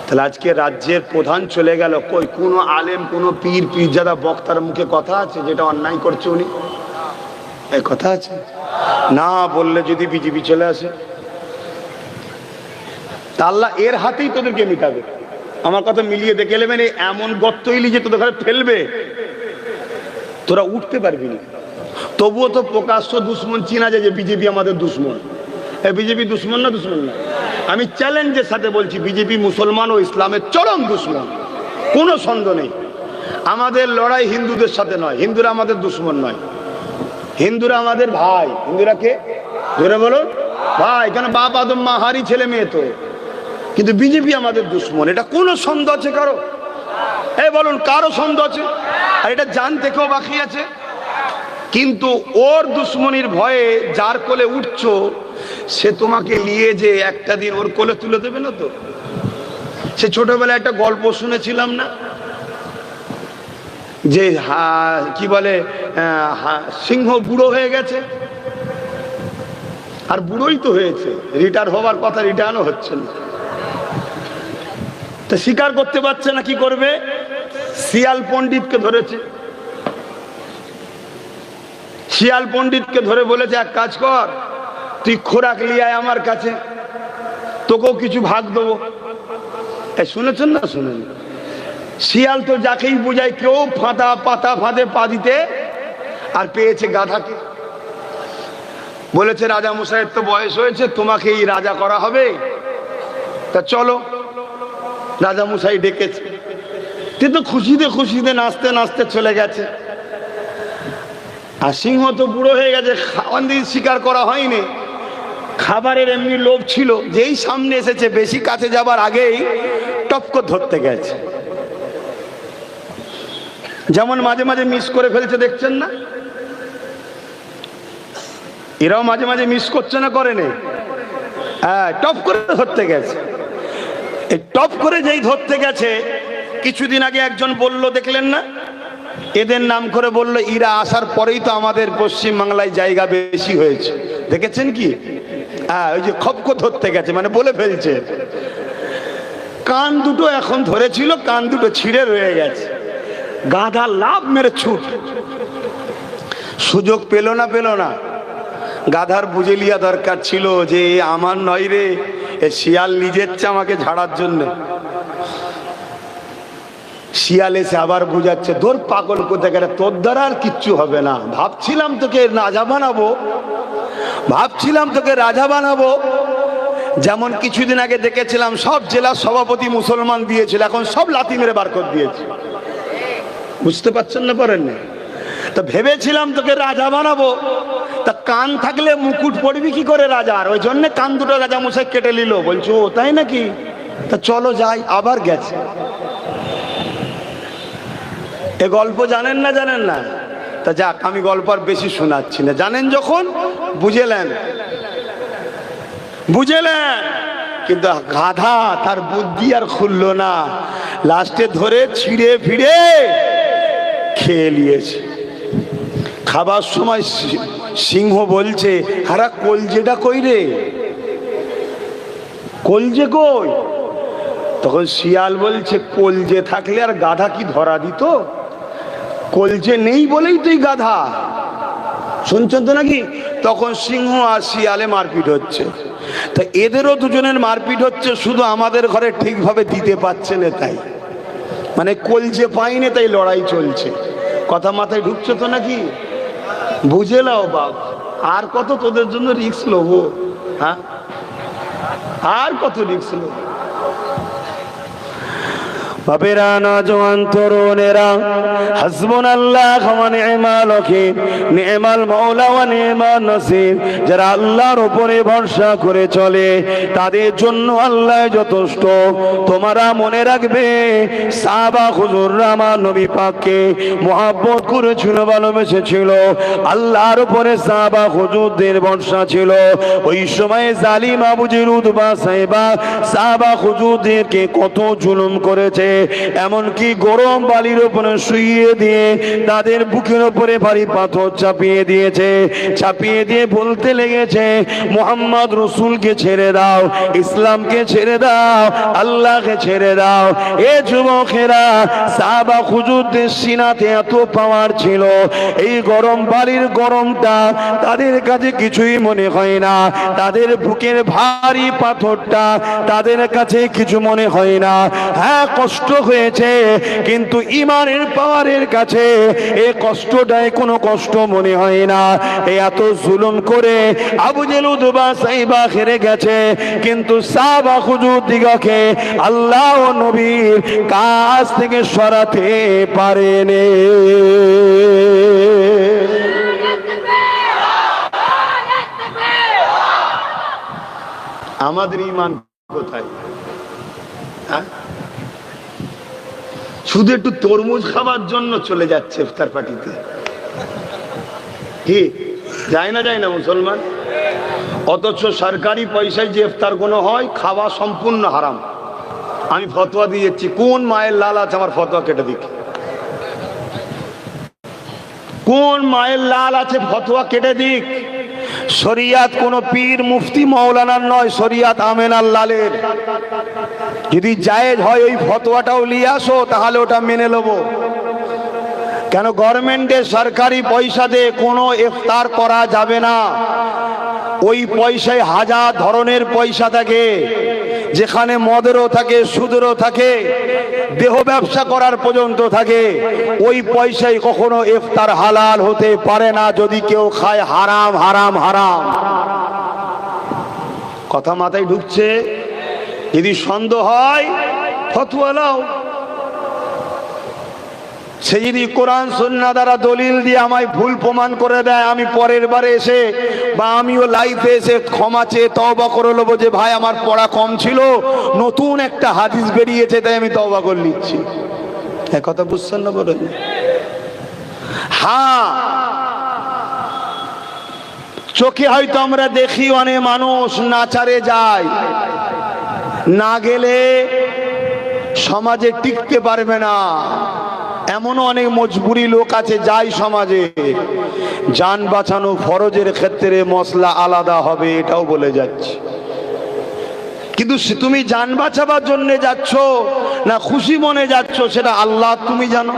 তাহলে আজকে রাজ্যের প্রধান চলে গেল, কই কোনো আলেম, কোনো পীরজাদা বক্তার মুখে কথা আছে যেটা অন্যায় করছে উনি? এই কথা আছে না, বললে যদি বিজেপি চলে আসে তা আল্লাহ এর হাতেই তোদেরকে মিটাবে। আমার কথা মিলিয়ে দেখে নেবেন, এমন গর্ত ইলি যে তোদের ঘরে ফেলবে, তোরা উঠতে পারবি না। তবুও তো প্রকাশ্য দুশ্মন চিনা যায় যে বিজেপি আমাদের দুশ্মন। বিজেপি দুশ্মন না? দুশ্মন না। আমি চ্যালেঞ্জের সাথে বলছি, বিজেপি মুসলমান ও ইসলামের চরম দুশ্মন, কোনো সন্দেহ নেই। আমাদের লড়াই হিন্দুদের সাথে নয়, হিন্দুরা আমাদের দুশ্মন নয়, হিন্দুরা আমাদের ভাই। হিন্দুরা কে? ধরে বলো ভাই, কেন বাপ আদম মা হারি ছেলে মেয়ে তো। কিন্তু বিজেপি আমাদের দুশ্মন, এটা কোনো সন্দেহ আছে কারো? বলুন, কারো সন্দেহ আছে? আর এটা জানতে কেউ বাকি আছে? কিন্তু ওর দুশ্মনির ভয়ে যার কোলে উঠছো, সে তোমাকে নিয়ে যে একটা দিন ওর কোলে তুলে দেবে না তো? সে ছোটবেলায় একটা গল্প শুনেছিলাম না, যে কি বলে সিংহ বুড়ো হয়ে গেছে, আর বুড়োই তো হয়েছে, রিটায়ার হবার কথা, রিটায়ারও হচ্ছে না, তা স্বীকার করতে পারছে না। কি করবে? শিয়াল পণ্ডিতকে ধরেছে, শিয়াল পণ্ডিতকে ধরে বলেছে, এক কাজ কর, তুই খোরাক নিয়ে আয় আমার কাছে, তোকেও কিছু ভাগ দেবো। শুনেছেন না? শুনেন। শিয়াল তো যাকেই বোঝায়, কেউ পাতা ফাঁদে পা দিতে, আর পেয়েছে গাধাকে। বলেছে, রাজা মশাইয়ের তো বয়স হয়েছে, তোমাকেই রাজা করা হবে, তা চলো। রাজা মশাই ডেকেছে, তুই তো খুশিতে খুশিতে নাচতে নাচতে চলে গেছে। আর সিংহ তো বুড়ো হয়ে গেছে, খাওয়ান দিন শিকার করা হয়নি, খাবারের এমনি লোভ ছিল, যেই সামনে এসেছে বেশি কাছে যাবার আগেই টপকো ধরতে গেছে। যেমন মাঝে মাঝে মিস করে ফেলছে, দেখছেন না? এরাও মাঝে মাঝে মিস করছে না, করেনি? টপ করে ধরতে গেছে। এই টপ করে যেই ধরতে গেছে, কিছুদিন আগে একজন বলল, দেখলেন না? এদের নাম করে বলল, এরা আসার পরেই তো আমাদের পশ্চিম বাংলায় জায়গা বেশি হয়েছে। দেখেছেন কি? ওই যে খপকো ধরতে গেছে, মানে বলে ফেলছে। কান দুটো এখন ধরেছিল, কান দুটো ছিঁড়ে রয়ে গেছে। গাধা লাভ মেরে ছুট, সুযোগ পেল না, পেল না। গাধার বুঝে লিয়া দরকার ছিল যে আমার নয় রে, এ শিয়াল নিজের চেয়ে আমাকে ঝাড়ার জন্য। শিয়াল এসে আবার বুঝাচ্ছে, তোর পাগল কোথায় গেলে, তোর দ্বারা আর কিচ্ছু হবে না। ভাবছিলাম তোকে রাজা বানাবো, ভাবছিলাম তোকে রাজা বানাবো। যেমন কিছুদিন আগে দেখেছিলাম সব জেলার সভাপতি মুসলমান দিয়েছিল, এখন সব লাথি মেরে বার করে দিয়েছে। বুঝতে পারছেন না? পারেন না? তা ভেবেছিলাম তোকে রাজা বানাবো, তা কান থাকলে মুকুট পড়বি কি করে রাজার? ওই জন্য কান দুটো রাজা মশাই কেটে নিল। বলছো ও তাই নাকি? তা চলো যাই। আবার গেছে। এ গল্প জানেন না? জানেন না? তা যাক, আমি গল্প আর বেশি শোনাচ্ছি না। জানেন যখন, বুঝেলেন, বুঝেলেন। কিন্তু গাধা তার বুদ্ধি আর খুললো না, লাস্টে ধরে ছিঁড়ে ফিরে খেয়ে নিয়েছে। খাবার সময় সিংহ বলছে, হারা কলজেটা কই রে, কলজে কই? তখন শিয়াল বলছে, কলজে থাকলে আর গাধা কি ধরা দিত? কলজে নেই বলেই তুই গাধা। শুনছেন তো নাকি? তখন সিংহ আর শিয়ালে মারপিট হচ্ছে। তা এদেরও দুজনের মারপিট হচ্ছে, শুধু আমাদের ঘরে ঠিকভাবে দিতে পারছে না, তাই মানে কলজে পাইনি, তাই লড়াই চলছে। কথা মাথায় ঢুকছে তো নাকি? বুঝে নাও বাপ, আর কত তোদের জন্য রিস্ক লবো? হ্যাঁ, আর কত রিস্ক লবো? বাপেরা, নওজওয়ান তরুণেরা, হাসবুনাল্লাহ ওয়া নি'মাল ওয়াকিল, নি'মাল মাওলা ওয়া নি'মান নাসির। যারা আল্লাহর উপরে ভরসা করে চলে, তাদের জন্য আল্লাহ যথেষ্ট। তোমরা মনে রাখবে, সাহাবা হুজুররা আমার নবী পাককে মুহাব্বত করেছিল, ভালোবেসেছিল। আল্লাহর উপরে সাহাবা হুজুরদের ভরসা ছিল। ওই সময় জালিম আবু জেল উতবা সাহেবা সাহাবা হুজুরদেরকে কত জুলুম করেছে। এমনকি গরম বালির উপরে শুইয়ে দিয়ে তাদের বুকের উপরে ভারী পাথর চাপিয়ে দিয়েছে, চাপিয়ে দিয়ে বলতে লেগেছে, মুহাম্মদ রসুলকে ছেড়ে দাও, ইসলামকে ছেড়ে দাও, আল্লাহকে ছেড়ে দাও। এ যুবকেরা, সাহাবা হুজুরদের সিনাতে এত পাওয়ার ছিল, এই গরম বালির গরমটা তাদের কাছে কিছুই মনে হয় না, তাদের বুকের ভারী পাথরটা তাদের কাছে কিছু মনে হয় না। হ্যাঁ, কষ্ট হয়েছে, কিন্তু ইমানের পাওয়ারের কাছে এই কষ্টটাই কোনো কষ্ট মনে হয় না। এত জুলুম করে আবু জেহেল উতবা সাইবা হেরে গেছে, কিন্তু সাহাবা হুজুর দিগকে আল্লাহ ও নবীর কাছ থেকে সরাতে পারেনি। আমাদের ঈমান কোথায়? শুধু একটু তরমুজ খাবার জন্য চলে যাচ্ছে ইফতার পার্টিতে, কি যায় না? যায় না মুসলমান? অথচ সরকারি পয়সায় যে ইফতার কোনো হয়, খাওয়া সম্পূর্ণ হারাম। আমি ফতোয়া দিয়ে যাচ্ছি, কোন মায়ের লাল আছে আমার ফতোয়া কেটে দিক, কোন মায়ের লাল আছে ফতোয়া কেটে দিক। শরিয়াত কোন পীর মুফতি মাওলানার নয়, শরিয়াত আমেনার লালের। যদি জায়েজ হয় ওই ফতোয়াটাও নিয়ে আসো, তাহলে ওটা মেনে নেব। কেন গভর্নমেন্টের সরকারি পয়সা দিয়ে কোনো ইফতার করা যাবে না। ওই পয়সায় হাজার ধরনের পয়সা থাকে, যেখানে মদেরও থাকে, সুদেরও থাকে, দেহ ব্যবসা করার পর্যন্ত থাকে। ওই পয়সায় কখনো ইফতার হালাল হতে পারে না যদি কেউ খায় হারাম হারাম হারাম। কথা মাথায় ঢুকছে? যদি সন্দেহ হয় ফতোয়া নাও। সে যদি কোরআন সুন্নাহ দ্বারা দলিল দিয়ে আমায় ভুল প্রমাণ করে দেয়, আমি পরের বারে এসে বা আমিও লাইফে এসে ক্ষমা চেয়ে তওবা করে নেবো যে ভাই আমার পড়া কম ছিল, নতুন একটা হাদিস বেরিয়েছে তাই আমি তওবা করে নিচ্ছি। এক কথা বুঝছেন না বলেন? হ্যাঁ, চোখে হয়তো আমরা দেখি অনেক মানুষ নাচারে যায়, না গেলে সমাজে টিকতে পারবে না। এমনও অনেক মজবুরি লোক আছে যাই সমাজে। জান বাঁচানো ফরজের ক্ষেত্রে মসলা আলাদা হবে, এটাও বলে যাচ্ছে। কিন্তু তুমি জান বাঁচাবার জন্য যাচ্ছ না খুশি মনে যাচ্ছ, সেটা আল্লাহ তুমি জানো।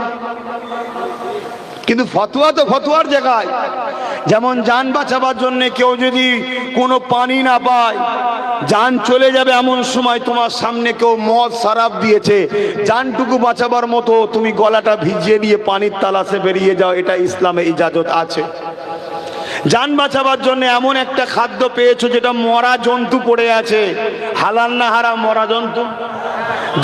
কিন্তু ফতোয়া তো ফতোয়ার জায়গায়। যেমন জান বাঁচাবার জন্য কেউ যদি কোনো পানি না পায়, জান চলে যাবে এমন সময় তোমার সামনে কেউ মদ শরাব দিয়েছে, জানটুকু বাঁচাবার মতো তুমি গলাটা ভিজিয়ে দিয়ে পানির তালাশে বেরিয়ে যাও, এটা ইসলামে ইজাজত আছে। জান বাঁচাবার জন্য এমন একটা খাদ্য পেয়েছো যেটা মরা জন্তু পড়ে আছে, হালাল না হারাম? মরা জন্তু।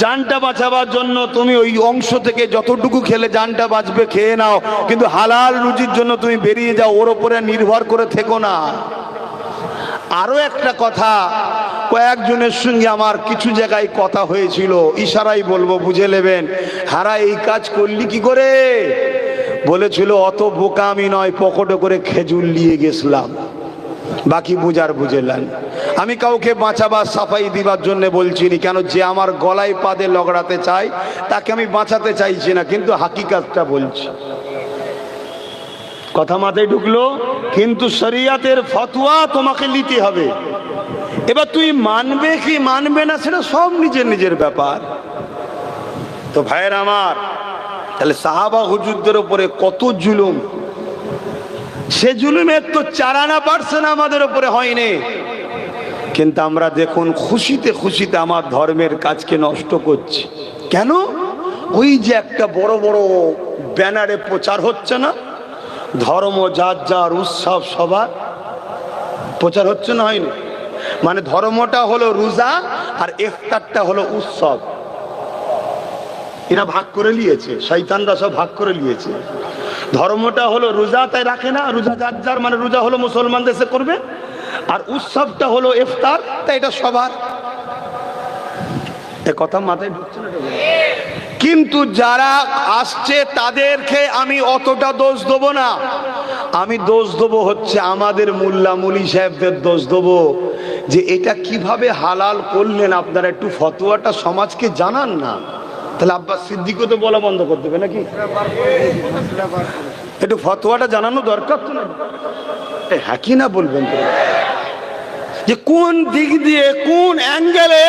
জানটা বাঁচাবার জন্য তুমি ওই অংশ থেকে যতটুকু খেলে জানটা বাঁচবে খেয়ে নাও, কিন্তু হালাল রুজির জন্য তুমি বেরিয়ে যাও, ওর উপরে নির্ভর করে থেকো না। আরো একটা কথা, কয়েকজনের সঙ্গে আমার কিছু জায়গায় কথা হয়েছিল, ইশারাই বলবো, বুঝে নেবেন। হারা এই কাজ করলি কি করে? বলেছিল অত বোকা আমি নয়, পকেটে করে খেজুর নিয়ে গেছিলাম, বাকি বুঝার বুঝেলেন। আমি কাউকে বাঁচাবার সাফাই দিবার জন্য বলছি না, কেন যে আমার গলায় পাদে লগড়াতে চাই তাকে আমি বাঁচাতে চাইছি না, কিন্তু হাকিকাতটা বলছি। কথা মাথায় ঢুকলো? কিন্তু শরিয়াতের ফতোয়া তোমাকে নিতে হবে। এবার তুই মানবে কি মানবে না সেটা সব নিজের নিজের ব্যাপার। তো ভাইয়ের আমার, তাহলে সাহাবা হুজুরদের উপরে কত জুলুম, সে জুলুমের তো 4% আমাদের উপরে হয়নি। কিন্তু আমরা দেখুন খুশিতে খুশিতে আমার ধর্মের কাজকে নষ্ট করছি। কেন? ওই যে একটা বড় বড় ব্যানারে প্রচার হচ্ছে না, ধর্ম যার যার উৎসব সবার, প্রচার হচ্ছে না? হয়নি? মানে ধর্মটা হলো রোজা আর ইফতারটা হলো উৎসব। এরা ভাগ করে নিয়েছে, শয়তানরা সব ভাগ করে নিয়েছে। ধর্মটা হলো রোজা, তাই রাখে না, রোজা যার যার, মানে রোজা হলো মুসলমান দেশে করবে, আর উৎসবটা হলো ইফতার, তাই এটা সবার। এ কথা মাথায় ঢুকছে না? কিন্তু যারা আসছে তাদেরকে আমি অতটা দোষ দেবো না। আমি দোষ দেবো হচ্ছে আমাদের মোল্লা মুলি সাহেবদের দোষ দেবো, যে এটা কিভাবে হালাল করলেন আপনারা, একটু ফতোয়াটা সমাজকে জানান না। তাহলে আব্বাস সিদ্দিকও তো বলা বন্ধ করে দেবে নাকি? একটু ফতোয়াটা জানানো দরকার তো না? হ্যাঁ কি না বলবেন তো, যে কোন দিক দিয়ে কোন অ্যাঙ্গেলে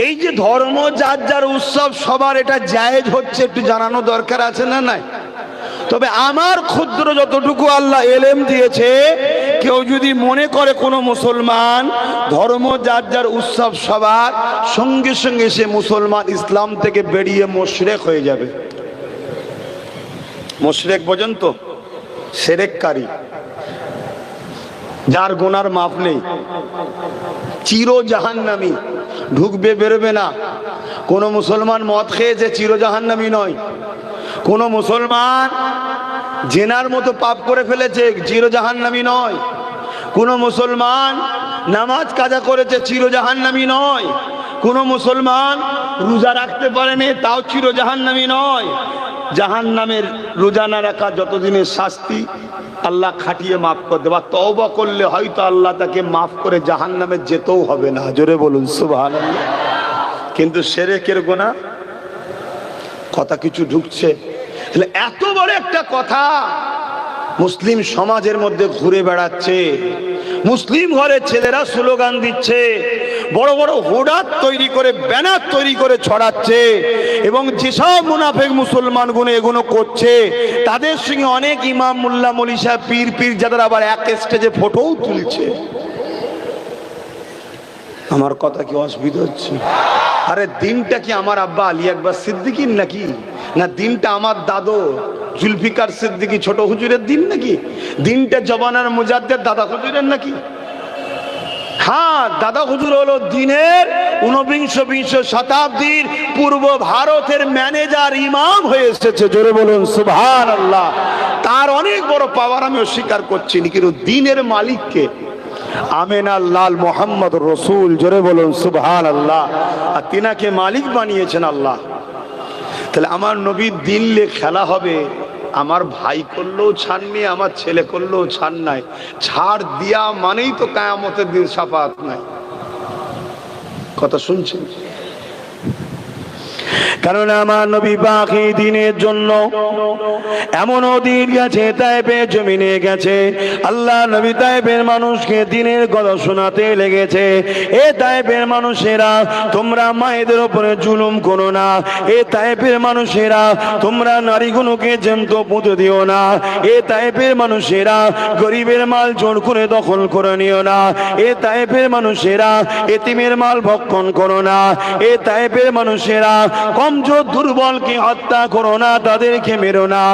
এই যে ধর্ম যার যার উৎসব সবার এটা জায়েজ হচ্ছে একটু জানানো দরকার আছে না নাই? তবে আমার ক্ষুদ্র যতটুকু আল্লাহ এলেম দিয়েছে, কেউ যদি মনে করে কোনো মুসলমান ধর্ম যার যার উৎসব সবার, সঙ্গে সঙ্গে সে মুসলমান ইসলাম থেকে বেরিয়ে মুশরিক হয়ে যাবে। মুশরিক বোঝেন তো? শিরককারী, যার গুনার মাপ নেই, চির জাহান্নামী, ঢুকবে বেরোবে না। কোন মুসলমান মদ খেয়েছে চির জাহান্নামী নয়। কোন মুসলমান জেনার মতো পাপ করে ফেলেছে চির জাহান্নামী নয়। কোন মুসলমান নামাজ কাজা করেছে চির জাহান্নামী নয়। কোন মুসলমান রোজা রাখতে পারেনি তাও চির জাহান্নামী নয়। জাহান্নামের রোজা না রাখা যতদিনের শাস্তি আল্লাহ খাটিয়ে মাফ করে দেবা, তওবা করলে হয়তো আল্লাহ তাকে মাফ করে জাহান্নামে যেতেও হবে না। জোরে বলুন সুবহানাল্লাহ। কিন্তু শিরকের গুনাহ কথা কিছু ঢুকছে। তাহলে এত বড় একটা কথা মুসলিম সমাজের মধ্যে ঘুরে বেড়াচ্ছে, মুসলিম ঘরের ছেলেরা স্লোগান দিচ্ছে, বড় বড় হোর্ডার তৈরি করে ব্যানার তৈরি করে ছড়াচ্ছে, এবং যেসব মুনাফিক মুসলমানগুলো এগুলো করছে তাদের সঙ্গে অনেক ইমাম মোল্লা মৌলী সাহেব পীর পীর যাদের আবার এক স্টেজে ফটোও তুলছে। আমার কথা কি অসুবিধা হচ্ছে? আরে দিনটা কি আমার আব্বা আলী আকবর সিদ্দিকীর নাকি? না দিনটা আমার দাদু জুলফিকার সিদ্দিকী ছোট হুজুরের দিন নাকি? দিনটা জবানার মুজাদ্দেদ দাদা হুজুরের নাকি? হ্যাঁ, দাদা হুজুর হলো দিনের 19-20 শতাব্দীর পূর্ব ভারতের ম্যানেজার ইমাম হয়ে এসেছে। জোরে বলুন সুবহানাল্লাহ। তার অনেক বড় পাওয়ার আমি অস্বীকার করছি না, কিন্তু দিনের মালিককে আমিনার লাল মোহাম্মদ রসুল, জোরে বলুন সুবহানাল্লাহ, আর তিনাকে মালিক বানিয়েছেন আল্লাহ। তাহলে আমার নবীর দিন নিয়ে খেলা হবে? আমার ভাই করলেও ছাড় নেই, আমার ছেলে করলেও ছাড় নাই। ছাড় দিয়া মানেই তো কিয়ামতের দিন শাফাআত নাই। কথা শুনছেন? কারণ আমার নবী বাকি দিনের জন্য এমনও দিন গেছে, তায়েফের জমিনে গেছে, আল্লাহ নবী তায়েফের মানুষকে দিনের কথা শোনাতে লেগেছে। এ তায়েফের মানুষেরা, তোমরা মায়েদের উপরে জুলুম করো না। এ তায়েফের মানুষেরা, তোমরা নারীগুলোকে জ্যান্ত পুঁতে দিও না। এ তায়েফের মানুষেরা, গরিবের মাল জোর করে দখল করে নিও না। এ তায়েফের মানুষেরা, এতিমের মাল ভক্ষণ করো না। এ তায়েফের মানুষেরা, কমজোর দুর্বলকে হত্যা করো না, তাদেরকে মেরো না।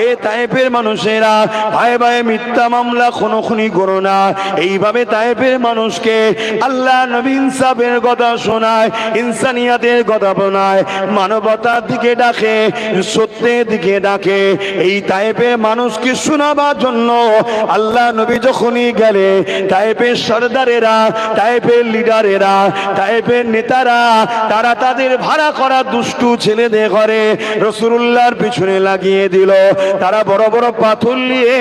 এ তায়েফের মানুষেরা, ভাই ভাই মিথ্যা মামলা খুনোখুনি করো না। এইভাবে তায়েফের মানুষকে আল্লাহ নবী ইনসাফের কথা শোনায়, ইনসানিয়াতের কথা শোনায়, মানবতার দিকে ডাকে, সত্যের দিকে ডাকে। এই তায়েফের মানুষকে শোনাবার জন্য আল্লাহ নবী যখনই গেলে, তায়েফের সরদারেরা, তায়েফের লিডারেরা, তায়েফের নেতারা, তারা তাদের ভাড়া করা দুষ্টু ছেলেদের ঘরে রাসূলুল্লাহর পিছনে লাগিয়ে দিল। তারা বড় বড় পাথর নিয়ে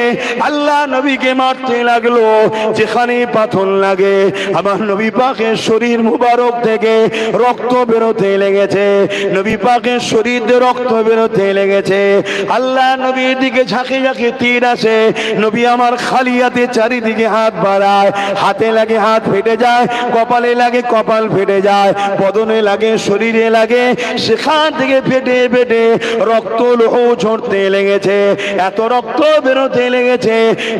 আল্লাহ নবীকে মারতে লাগলো। যেখানে পাথর লাগে আমার নবী পাকের শরীর মুবারক থেকে রক্ত বেরোতে লেগেছে, নবী পাকের শরীর দিয়ে রক্ত বেরোতে লেগেছে। আল্লাহ নবীর দিকে ঝাঁকে ঝাঁকে তীর আসে, নবী আমার খালি হাতে চারিদিকে হাত বাড়ায়, হাতে লাগে হাত ফেটে যায়, কপালে লাগে কপাল ফেটে যায়, বদনে লাগে শরীরে লাগে, সেখান থেকে ফেটে ফেটে রক্ত লোহ ঝরতে লেগেছে। এত রক্ত বেরোতে লেগেছে,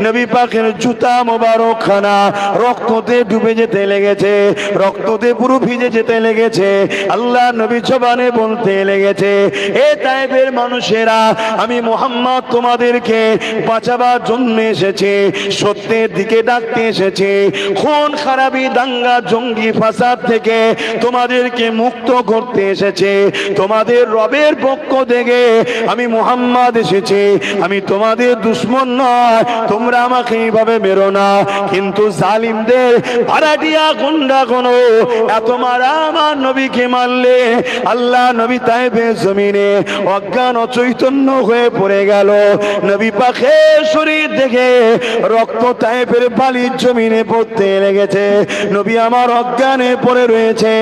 নবী পাকের জুতা মোবারক খানা রক্ততে ডুবে যেতে লেগেছে, রক্ততে পুরো ভিজে যেতে লেগেছে। আল্লাহ নবী জবানে বলতে লেগেছে, এ তায়েফের মানুষেরা, আমি মুহাম্মদ তোমাদেরকে বাঁচাবার জন্য এসেছি, সত্যের দিকে ডাকতে এসেছি, খুন খারাপি দাঙ্গা জঙ্গি ফাসাদ থেকে তোমাদেরকে মুক্ত করতে এসেছে। তোমাদের রবের পক্ষ থেকে আমি মুহাম্মদ এসেছি, আমি তোমাদের দুশমন নয়, তোমরা আমাকে এইভাবে মেরো না। কিন্তু জালিমদের ভাড়াটিয়া গুন্ডা কোনো এত মারা আমার নবীকে মারলে আল্লাহ নবী তায়েফের জমিনে অজ্ঞান অচৈতন্য হয়ে পড়ে গেল। নবী পাকের শরীর দেখে রক্ত তায়েফের বালির জমিনে পড়তে লেগেছে। নবী আমার অজ্ঞানে পড়ে রয়েছে।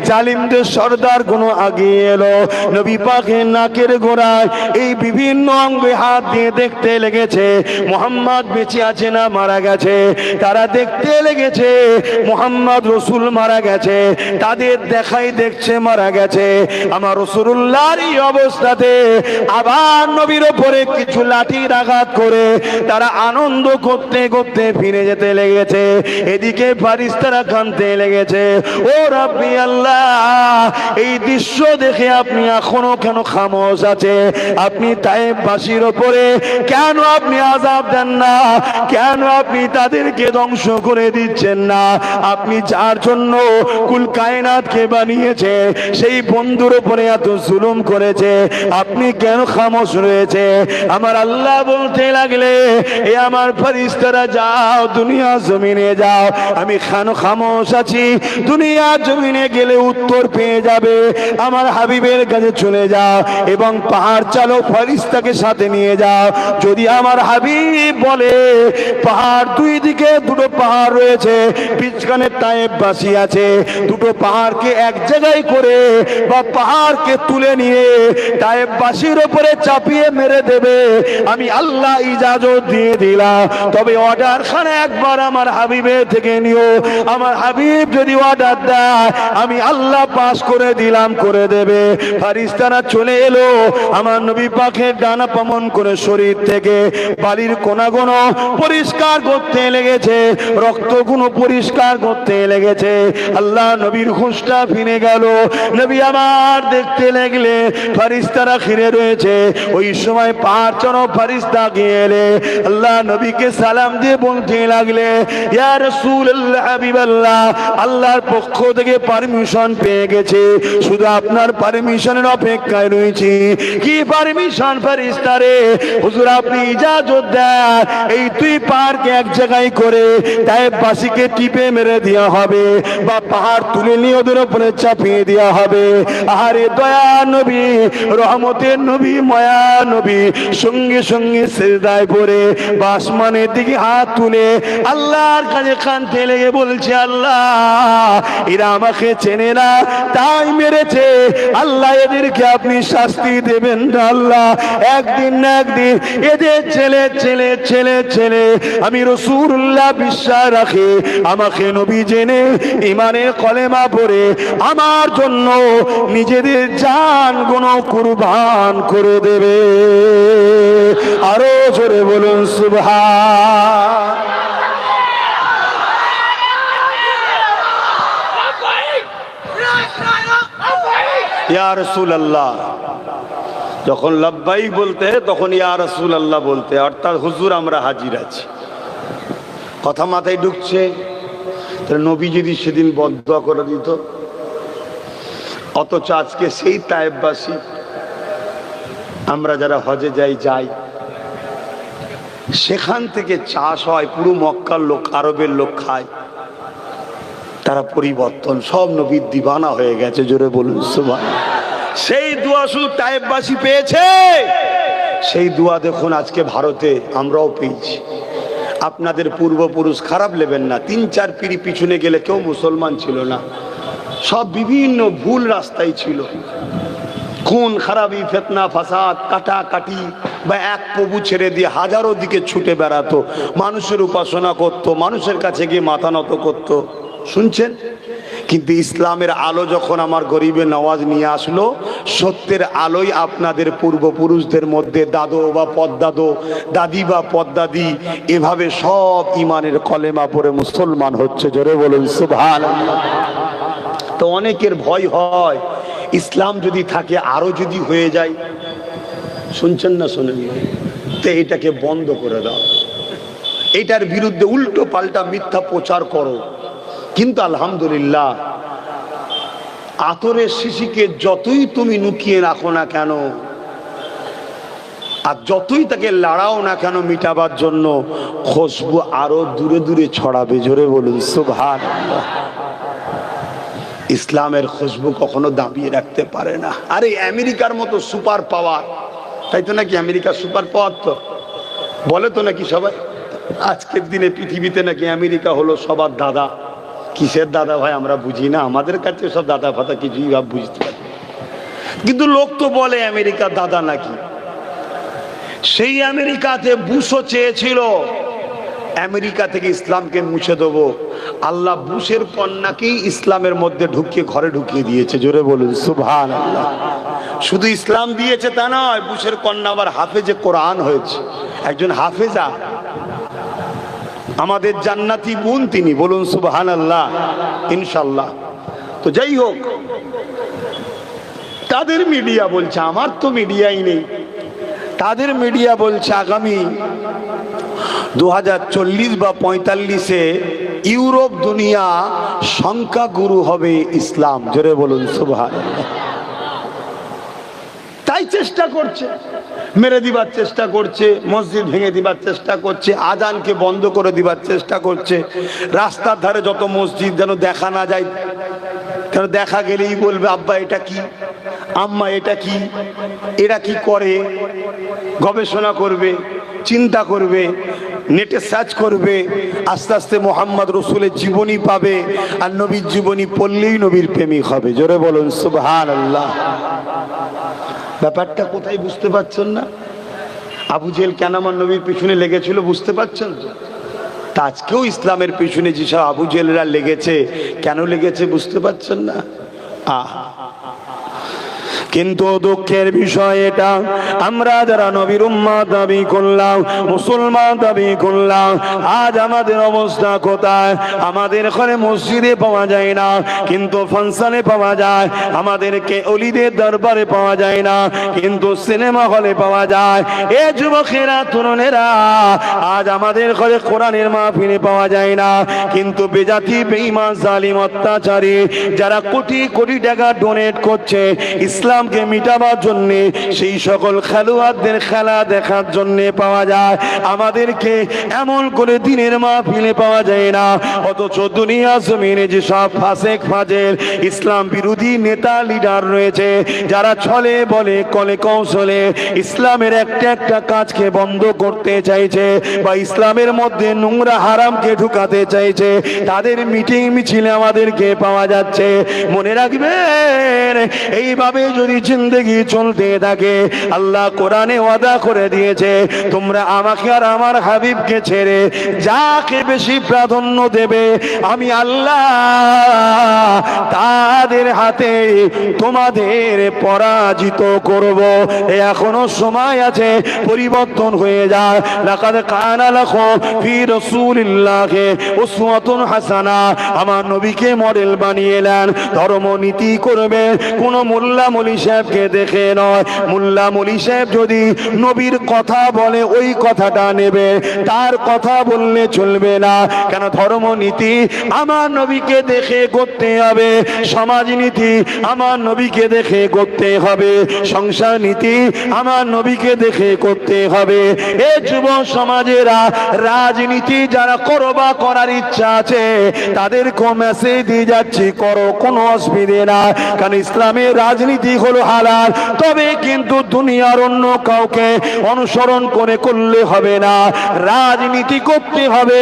জালিমদের সর্দার কোনো আগিয়ে এলো, নবী পাকের নাকের গোড়ায় এই বিভিন্ন অঙ্গে হাত দিয়ে দেখতে লেগেছে মুহাম্মদ বেঁচে আছে না মারা গেছে। তারা দেখতে লেগেছে মুহাম্মদ রসুল মারা গেছে, তাদের দেখাই দেখছে মারা গেছে। আমার রাসূলুল্লাহর এই অবস্থাতে আবার নবীর উপরে কিছু লাঠির আঘাত করে তারা আনন্দ করতে করতে ফিরে যেতে লেগেছে। এদিকে ফারিস্তারা কাঁদতে লেগেছে, ও রাব্বি আল্লাহ, এই দৃশ্য দেখে আপনি এখনো কেন খামোশ আছে? আপনি তায়েফবাসীর উপরে কেন আপনি আযাব দেন না? কেন আপনি তাদেরকে ধ্বংস করে দিচ্ছেন না? আপনি যার জন্য কুল কায়নাতকে বানিয়েছে সেই বন্ধুর উপরে এত জুলুম করেছে, আপনি কেন খামোশ রয়েছে? আমার আল্লাহ বলতে লাগলে, এ আমার ফেরেশতারা যাও দুনিয়া জমিনে যাও, আমি খামোশ আছি, দুনিয়া জমিনে গেলে উত্তর পেয়ে যাবে। আমার হাবিবের কাছে চলে যাও এবং পাহাড় চালো ফেরেশতাকে সাথে নিয়ে যাও। যদি আমার হাবিব বলে পাহাড় দুই দিকে দুটো পাহাড় রয়েছে, পিছখানে তায়েফবাসী আছে, দুটো পাহাড়কে এক জায়গায় করে বা পাহাড়কে তুলে নিয়ে তায়েফবাসীর উপরে চাপিয়ে মেরে দেবে, আমি আল্লাহ ইজাজত দিয়ে দিলাম। তবে অর্ডার খানে একবার আমার হাবিবের থেকে নিও। আমার হাবিব যদি অর্ডার দেয় আমি আল্লাহ পাস করে দিলাম, করে দেবে। ফেরেশতারা চলে এলো, আমার নবী পাকের ডানা পামন করে শরীর থেকে বালির কোনাগুলো পরিষ্কার করতে লেগেছে, রক্তগুলো পরিষ্কার করতে লেগেছে। আল্লাহ নবীর হুঁশটা ফিরে গেল। নবী আমার দেখতে লাগলে ফেরেশতারা ঘিরে রয়েছে। ওই সময় পাহাড় চড়ো ফেরেশতা গেলে আল্লাহ নবীকে সালাম দিয়ে বলতে লাগলে, ইয়া রাসূলুল্লাহ, হাবিবাল্লাহ, আল্লাহর পক্ষ থেকে পারমিশন পেয়ে গেছে, শুধু আপনার পারমিশনের অপেক্ষায় রয়েছি। কি পারমিশন ফেরেশতারে? হুজুর আপনি ইজাজত দেন, এই দুই পাহাড়কে এক জায়গায় করে তায়েফবাসীকে টিপে মেরে দেওয়া হবে বা পাহাড় তুলে নিয়ে ওদের উপরে চাপিয়ে দেওয়া হবে। আরে দয়া নবী, রহমতের নবী, মায়া নবী সঙ্গে সঙ্গে সিজদায় পড়ে বা আসমানের দিকে হাত তুলে আল্লাহর কাছে কাঁদতে লেগে বলছে, আল্লাহ এরা আমাকে চেনে না তাই মেরেছে, আল্লাহ এদেরকে আপনি শাস্তি দেবেন না আল্লাহ। একদিন না একদিন এদের ছেলে ছেলে ছেলে ছেলে আমি রাসূলুল্লাহ বিশ্বাস রাখে আমাকে নবী জেনে ইমানের কলেমা পড়ে আমার জন্য নিজেদের জান গুণ কুরবান করে দেবে। আরো জোরে বলুন সুবহান। ইয়া রাসূলুল্লাহ, যখন লাব্বাইক বলতে তখন ইয়া রাসূলুল্লাহ বলতে, অর্থাৎ হুজুর আমরা হাজির আছি। কথা মাথায় ঢুকছে? তাহলে নবী যদি সেদিন বদদুয়া করে দিত, অথচ আজকে সেই তায়েফবাসী আমরা যারা হজে যাই সেখান থেকে চাষ হয়, পুরো মক্কার লোক আরবের লোক খায়, তারা পরিবর্তন সব নবীর দিবানা হয়ে গেছে। জোরে বলুন সুবহান। সেই দোয়া শুধু তায়েফবাসী পেয়েছে, সেই দোয়া দেখুন আজকে ভারতে আমরাও পেয়েছি। আপনাদের পূর্বপুরুষ খারাপ নেবেন না, 3-4 পিঁড়ি পিছনে গেলে কেউ মুসলমান ছিল না, সব বিভিন্ন ভুল রাস্তায় ছিল। খুন খারাপি, ফিতনা ফাসাদ, কাটাকাটি বা এক প্রভু ছেড়ে দিয়ে হাজারো দিকে ছুটে বেড়াতো, মানুষের উপাসনা করত, মানুষের কাছে গিয়ে মাথা নত করত। শুনছেন? কিন্তু ইসলামের আলো যখন আমার গরিবে নওয়াজ নিয়ে আসলো, সত্যের আলোয় আপনাদের পূর্বপুরুষদের মধ্যে দাদু বা পদ্দাদো, দাদি বা পদ্দাদি, এভাবে সব ইমানের কলেমা পড়ে মুসলমান হচ্ছে। জোরে বলুন সুবহানাল্লাহ। তো অনেকের ভয় হয় ইসলাম যদি থাকে আরো যদি হয়ে যায়। শুনছেন না? শোনেন? তো এটাকে বন্ধ করে দাও, এটার বিরুদ্ধে উল্টো পাল্টা মিথ্যা প্রচার করো। কিন্তু আলহামদুলিল্লাহ আতরের শিশিকে যতই তুমি লুকিয়ে রাখো না কেন, আর যতই তাকে লাড়াও না কেন মিটাবার জন্য, খুশবু আরো দূরে দূরে ছড়াবে। জোরে বলুন সুবহানাল্লাহ। ইসলামের খুশবু কখনো দাবিয়ে রাখতে পারে না। আরে আমেরিকার মতো সুপার পাওয়ার, তাই তো নাকি আমেরিকা সুপার পাওয়ার, তো বলে তো নাকি সবাই আজকের দিনে পৃথিবীতে নাকি আমেরিকা হলো সবার দাদা। কিসের দাদা ভাই আমরা বুঝি না, আমাদের কাছে সব দাদা ফাদা কিছুই ভাব বুঝতে পারি, কিন্তু লোক তো বলে আমেরিকা দাদা নাকি। সেই আমেরিকাতে বুশও চেয়েছিল আমেরিকা থেকে ইসলামকে মুছে দেবো, আল্লাহ বুশের কন্যাকেই ইসলামের মধ্যে ঢুকিয়ে ঘরে ঢুকিয়ে দিয়েছে। জোরে বলুন সুবহানাল্লাহ। শুধু ইসলাম দিয়েছে তা নয়, বুশের কন্যা আবার হাফেজে কোরআন হয়েছে, একজন হাফেজা, আমাদের জান্নাতি বোন তিনি। বলুন সুবহানাল্লাহ ইনশাআল্লাহ। তো যাই হোক, তাদের মিডিয়া বলছে, আমার তো মিডিয়াই নেই, তাদের মিডিয়া বলছে আগামী 2040 বা 45-এ ইউরোপ দুনিয়া সংখ্যাগুরু হবে ইসলাম। জোরে বলুন সুবহানাল্লাহ। তাই চেষ্টা করছে, মেরে দিবার চেষ্টা করছে, মসজিদ ভেঙে দিবার চেষ্টা করছে, আজানকে বন্ধ করে দিবার চেষ্টা করছে, রাস্তার ধারে যত মসজিদ যেন দেখা না যায়, কেন দেখা গেলেই বলবে আব্বা এটা কি, আম্মা এটা কি, এরা কি করে, গবেষণা করবে, চিন্তা করবে, নেটে সার্চ করবে, আস্তে আস্তে মোহাম্মদ রসুলের জীবনী পাবে, আর নবীর জীবনী পড়লেই নবীর প্রেমিক হবে। জোরে বলুন সুবহানাল্লাহ। ব্যাপারটা কোথায় বুঝতে পারছেন না? আবু জেহেল কেন আমার নবীর পিছনে লেগেছিল বুঝতে পারছেন তো? তা আজকেও ইসলামের পিছনে যেসব আবু জেহেলরা লেগেছে, কেন লেগেছে বুঝতে পারছেন না? কিন্তু দুঃখের বিষয় এটা, আমরা যারা নবীর উম্মত দাবি করলাম, মুসলমান দাবি করলাম, আজ আমাদের অবস্থা কোথায়? আমাদের ঘরে মসজিদে পাওয়া যায় না, কিন্তু ফাংশনে পাওয়া যায়। আমাদেরকে অলিদের দরবারে পাওয়া যায় না, কিন্তু সিনেমা হলে পাওয়া যায়। এ যুবকেরা, তরুণেরা, আজ আমাদের ঘরে কোরআনের মাহফিলে পাওয়া যায় না, কিন্তু বেজাতি বেঈমান জালিম অত্যাচারী যারা কোটি কোটি টাকা ডোনেট করছে ইসলামকে মিটাবার জন্য, সেই সকল খেলোয়াড়দের খেলা দেখার জন্য পাওয়া যায়। আমাদেরকে এমন করে দিনের মাহফিলে পাওয়া যায় না, অথচ দুনিয়া জমিনে যে সব ফাসেক ফাজেল ইসলাম বিরোধী নেতা লিডার রয়েছে, যারা ছলে বলে কলে কৌশলে ইসলামের একটা একটা কাজকে বন্ধ করতে চাইছে বা ইসলামের মধ্যে নোংরা হারামকে ঢুকাতে চাইছে, তাদের মিটিং মিছিলে আমাদেরকে পাওয়া যাচ্ছে। মনে রাখবেন, এইভাবে যদি জিন্দেগি চলতে থাকে, আল্লাহ কোরআনে ওয়াদা করে দিয়েছে, তোমরা আমাকে আর আমার হাবিবকে ছেড়ে যাকে বেশি প্রাধান্য দেবে, আমি আল্লাহ তাদের হাতে তোমাদের পরাজিত করব। এখনো সময় আছে, পরিবর্তন হয়ে যায়। লাকাদ কানা লাকুম ফি রাসূলিল্লাহি উসওয়াতুন হাসানা, আমার নবীকে মডেল বানিয়ে নেন। ধর্ম নীতি করবে কোন মোল্লা মলি সাহেবকে দেখে নয়। মোল্লা মলি সাহেব যদি নবীর কথা বলে ওই কথাটা নেবে, তার কথা বললে চলবে না। কেন? ধর্ম নীতি আমার নবীকে দেখে করতে হবে, সমাজ নীতি আমার নবীকে দেখে করতে হবে, সংসার নীতি আমার নবীকে দেখে করতে হবে। এ যুব সমাজেরা, রাজনীতি যারা করবা করার ইচ্ছা আছে, তাদেরকে মেসেজ দিয়ে যাচ্ছি, করো, কোনো অসুবিধে না। কারণ ইসলামের রাজনীতি হলো হালাল, তবে কিন্তু দুনিয়ার অন্য কাউকে অনুসরণ করে করলে হবে না। রাজনীতি করতে হবে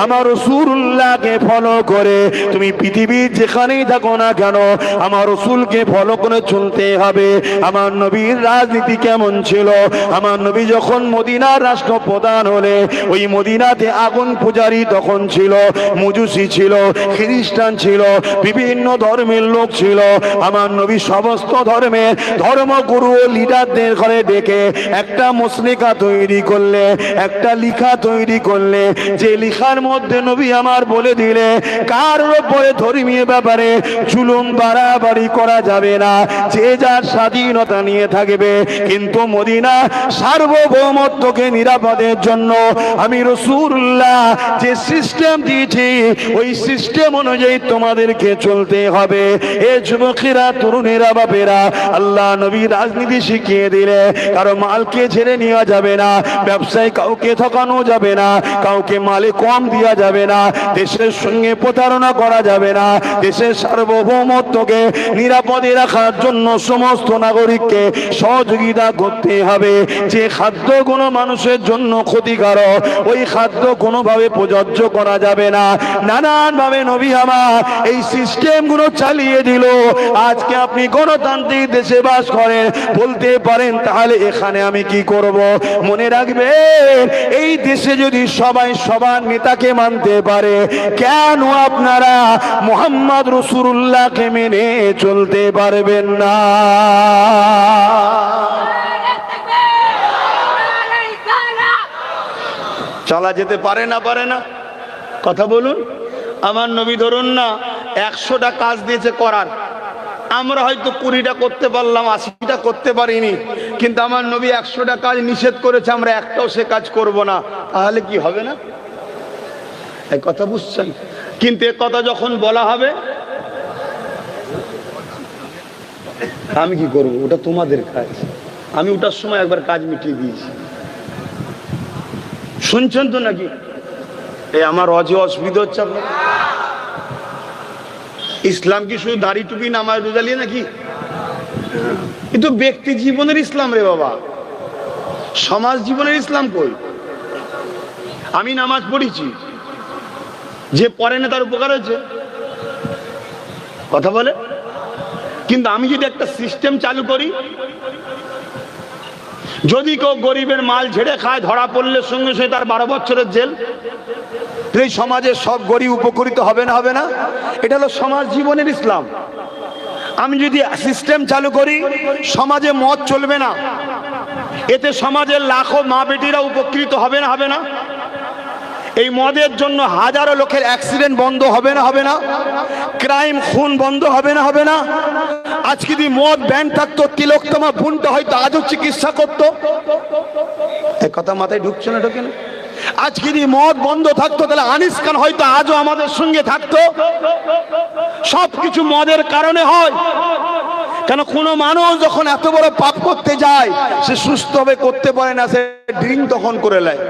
আমার রাসূলুল্লাহকে ফলো করে। তুমি পৃথিবীর যেখানেই থাকো না কেন, আমার রাসূলকে ফলো করে চলতে হবে। আমার নবীর রাজনীতি কেমন ছিল? আমার নবী যখন মদিনার রাষ্ট্রপ্রধান হলে, ওই মদিনাতে আগুন পূজারী তখন ছিল, মজুসি ছিল, খ্রিস্টান ছিল, বিভিন্ন ধর্মের লোক ছিল। আমার নবী সমস্ত ধর্ম ধর্মের ধর্মগুরু ও লিডারদের ঘরে ডেকে একটা মুসলিকা তৈরি করলে, একটা লিখা তৈরি করলে, যে লিখার মধ্যে নবী আমার বলে দিলে কার উপরে ধর্মীয় ব্যাপারে জুলুম বাড়াবাড়ি করা যাবে না, যে যার স্বাধীনতা নিয়ে থাকবে, কিন্তু মদিনা সার্বভৌমত্বকে নিরাপদের জন্য আমি রাসূলুল্লাহ যে সিস্টেম দিয়েছি ওই সিস্টেম অনুযায়ী তোমাদেরকে চলতে হবে। এ যুবকেরা, তরুণেরা, বাপেরা, আল্লাহ নবী রাজনীতি শিখিয়ে দিলে কারো মালকে ছেড়ে নেওয়া যাবে না, ব্যবসায় কাউকে ঠকানো যাবে না, কাউকে মালে কম দেওয়া যাবে না, দেশের সঙ্গে প্রতারণা করা যাবে না, দেশের সার্বভৌমত্বকে নিরাপদে রাখার জন্য সমস্ত নাগরিককে সহযোগিতা করতে হবে। যে খাদ্য কোনো মানুষের জন্য ক্ষতিকারক ওই খাদ্য কোনোভাবে প্রযোজ্য করা যাবে না। নানান ভাবে নবী আমার এই সিস্টেমগুলো চালিয়ে দিল। আজকে আপনি গণতান্ত্রিক দেশে বাস করেন, বলতে পারেন তাহলে এখানে আমি কি করব? মনে রাখবেন, এই দেশে যদি সবাই সবার নেতাকে মানতে পারে, কেন আপনারা মুহাম্মদ রাসূলুল্লাহকে মেনে চলতে পারবেন না? চলা যেতে পারে না? পারে না? কথা বলুন। আমার নবী ধরুন না 100টা কাজ দিয়েছে করার, আমরা হয়তো 20টা করতে পারলাম, 80টা করতে পারিনি, কিন্তু আমার নবী 100টা কাজ নিষেধ করেছে, আমরা একটাও সে কাজ করব না, তাহলে কি হবে না? এই কথা বুঝছেন? কিন্তু এ কথা যখন বলা হবে আমি কি করব? ওটা তোমাদের কাজ, আমি ওটার সময় একবার কাজ মিটিয়ে দিয়েছি। শুনছেন তো নাকি? এই আমার অসুবিধা হচ্ছে আপনার? ইসলাম কি শুধু দাড়ি টুপি নামাজ রোজা নিয়ে নাকি? এ তো ব্যক্তি জীবনের ইসলাম রে বাবা, সমাজ জীবনের ইসলাম কই? আমি নামাজ পড়েছি, যে পড়ে না তার উপকার হয়েছে, কথা বলে। কিন্তু আমি যদি একটা সিস্টেম চালু করি, যদি কেউ গরিবের মাল ঝেড়ে খায়, ধরা পড়লে সঙ্গে সঙ্গে তার 12 বছরের জেল, এই সমাজের সব গরিব উপকৃত হবে না? হবে না? এটা হলো সমাজ জীবনের ইসলাম। আমি যদি সিস্টেম চালু করি, সমাজে মদ চলবে না, এতে সমাজের লাখো মা বেটিরা উপকৃত হবে না? হবে না? এই মদের জন্য হাজারো লোকের অ্যাক্সিডেন্ট বন্ধ হবে না? হবে না? ক্রাইম, খুন বন্ধ হবে না? হবে না? আজকে যদি মদ ব্যান থাকতো, তিলোত্তমা বোনটা হয়তো আজও চিকিৎসা করতো। এই কথা মাথায় ঢুকছে না? ঢোকে না? আজকে যদি মদ বন্ধ থাকতো, তাহলে আনিস খান হয়তো আজও আমাদের সঙ্গে থাকতো। সবকিছু মদের কারণে হয়। কেন? কোনো মানুষ যখন এত বড় পাপ করতে যায়, সে সুস্থভাবে করতে পারে না, সে ড্রিঙ্ক তখন করে নেয়।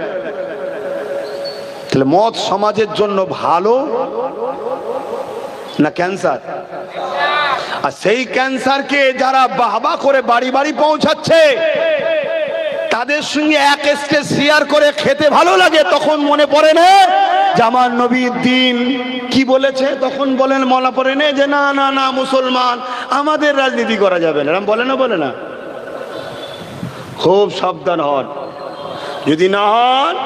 তাহলে মদ সমাজের জন্য ভালো না ক্যান্সার? আর সেই ক্যান্সারকে যারা বাহবা করে বাড়ি বাড়ি পৌঁছাচ্ছে, তাদের সঙ্গে এক স্টেজ শেয়ার করে খেতে ভালো লাগে, তখন মনে পড়ে না যে আমার নবীর দিন কি বলেছে? তখন বলেন, মনে পড়ে না যে না না না মুসলমান, আমাদের রাজনীতি করা যাবে না, এরকম বলে না? বলে না? খুব সাবধান হন, যদি না হন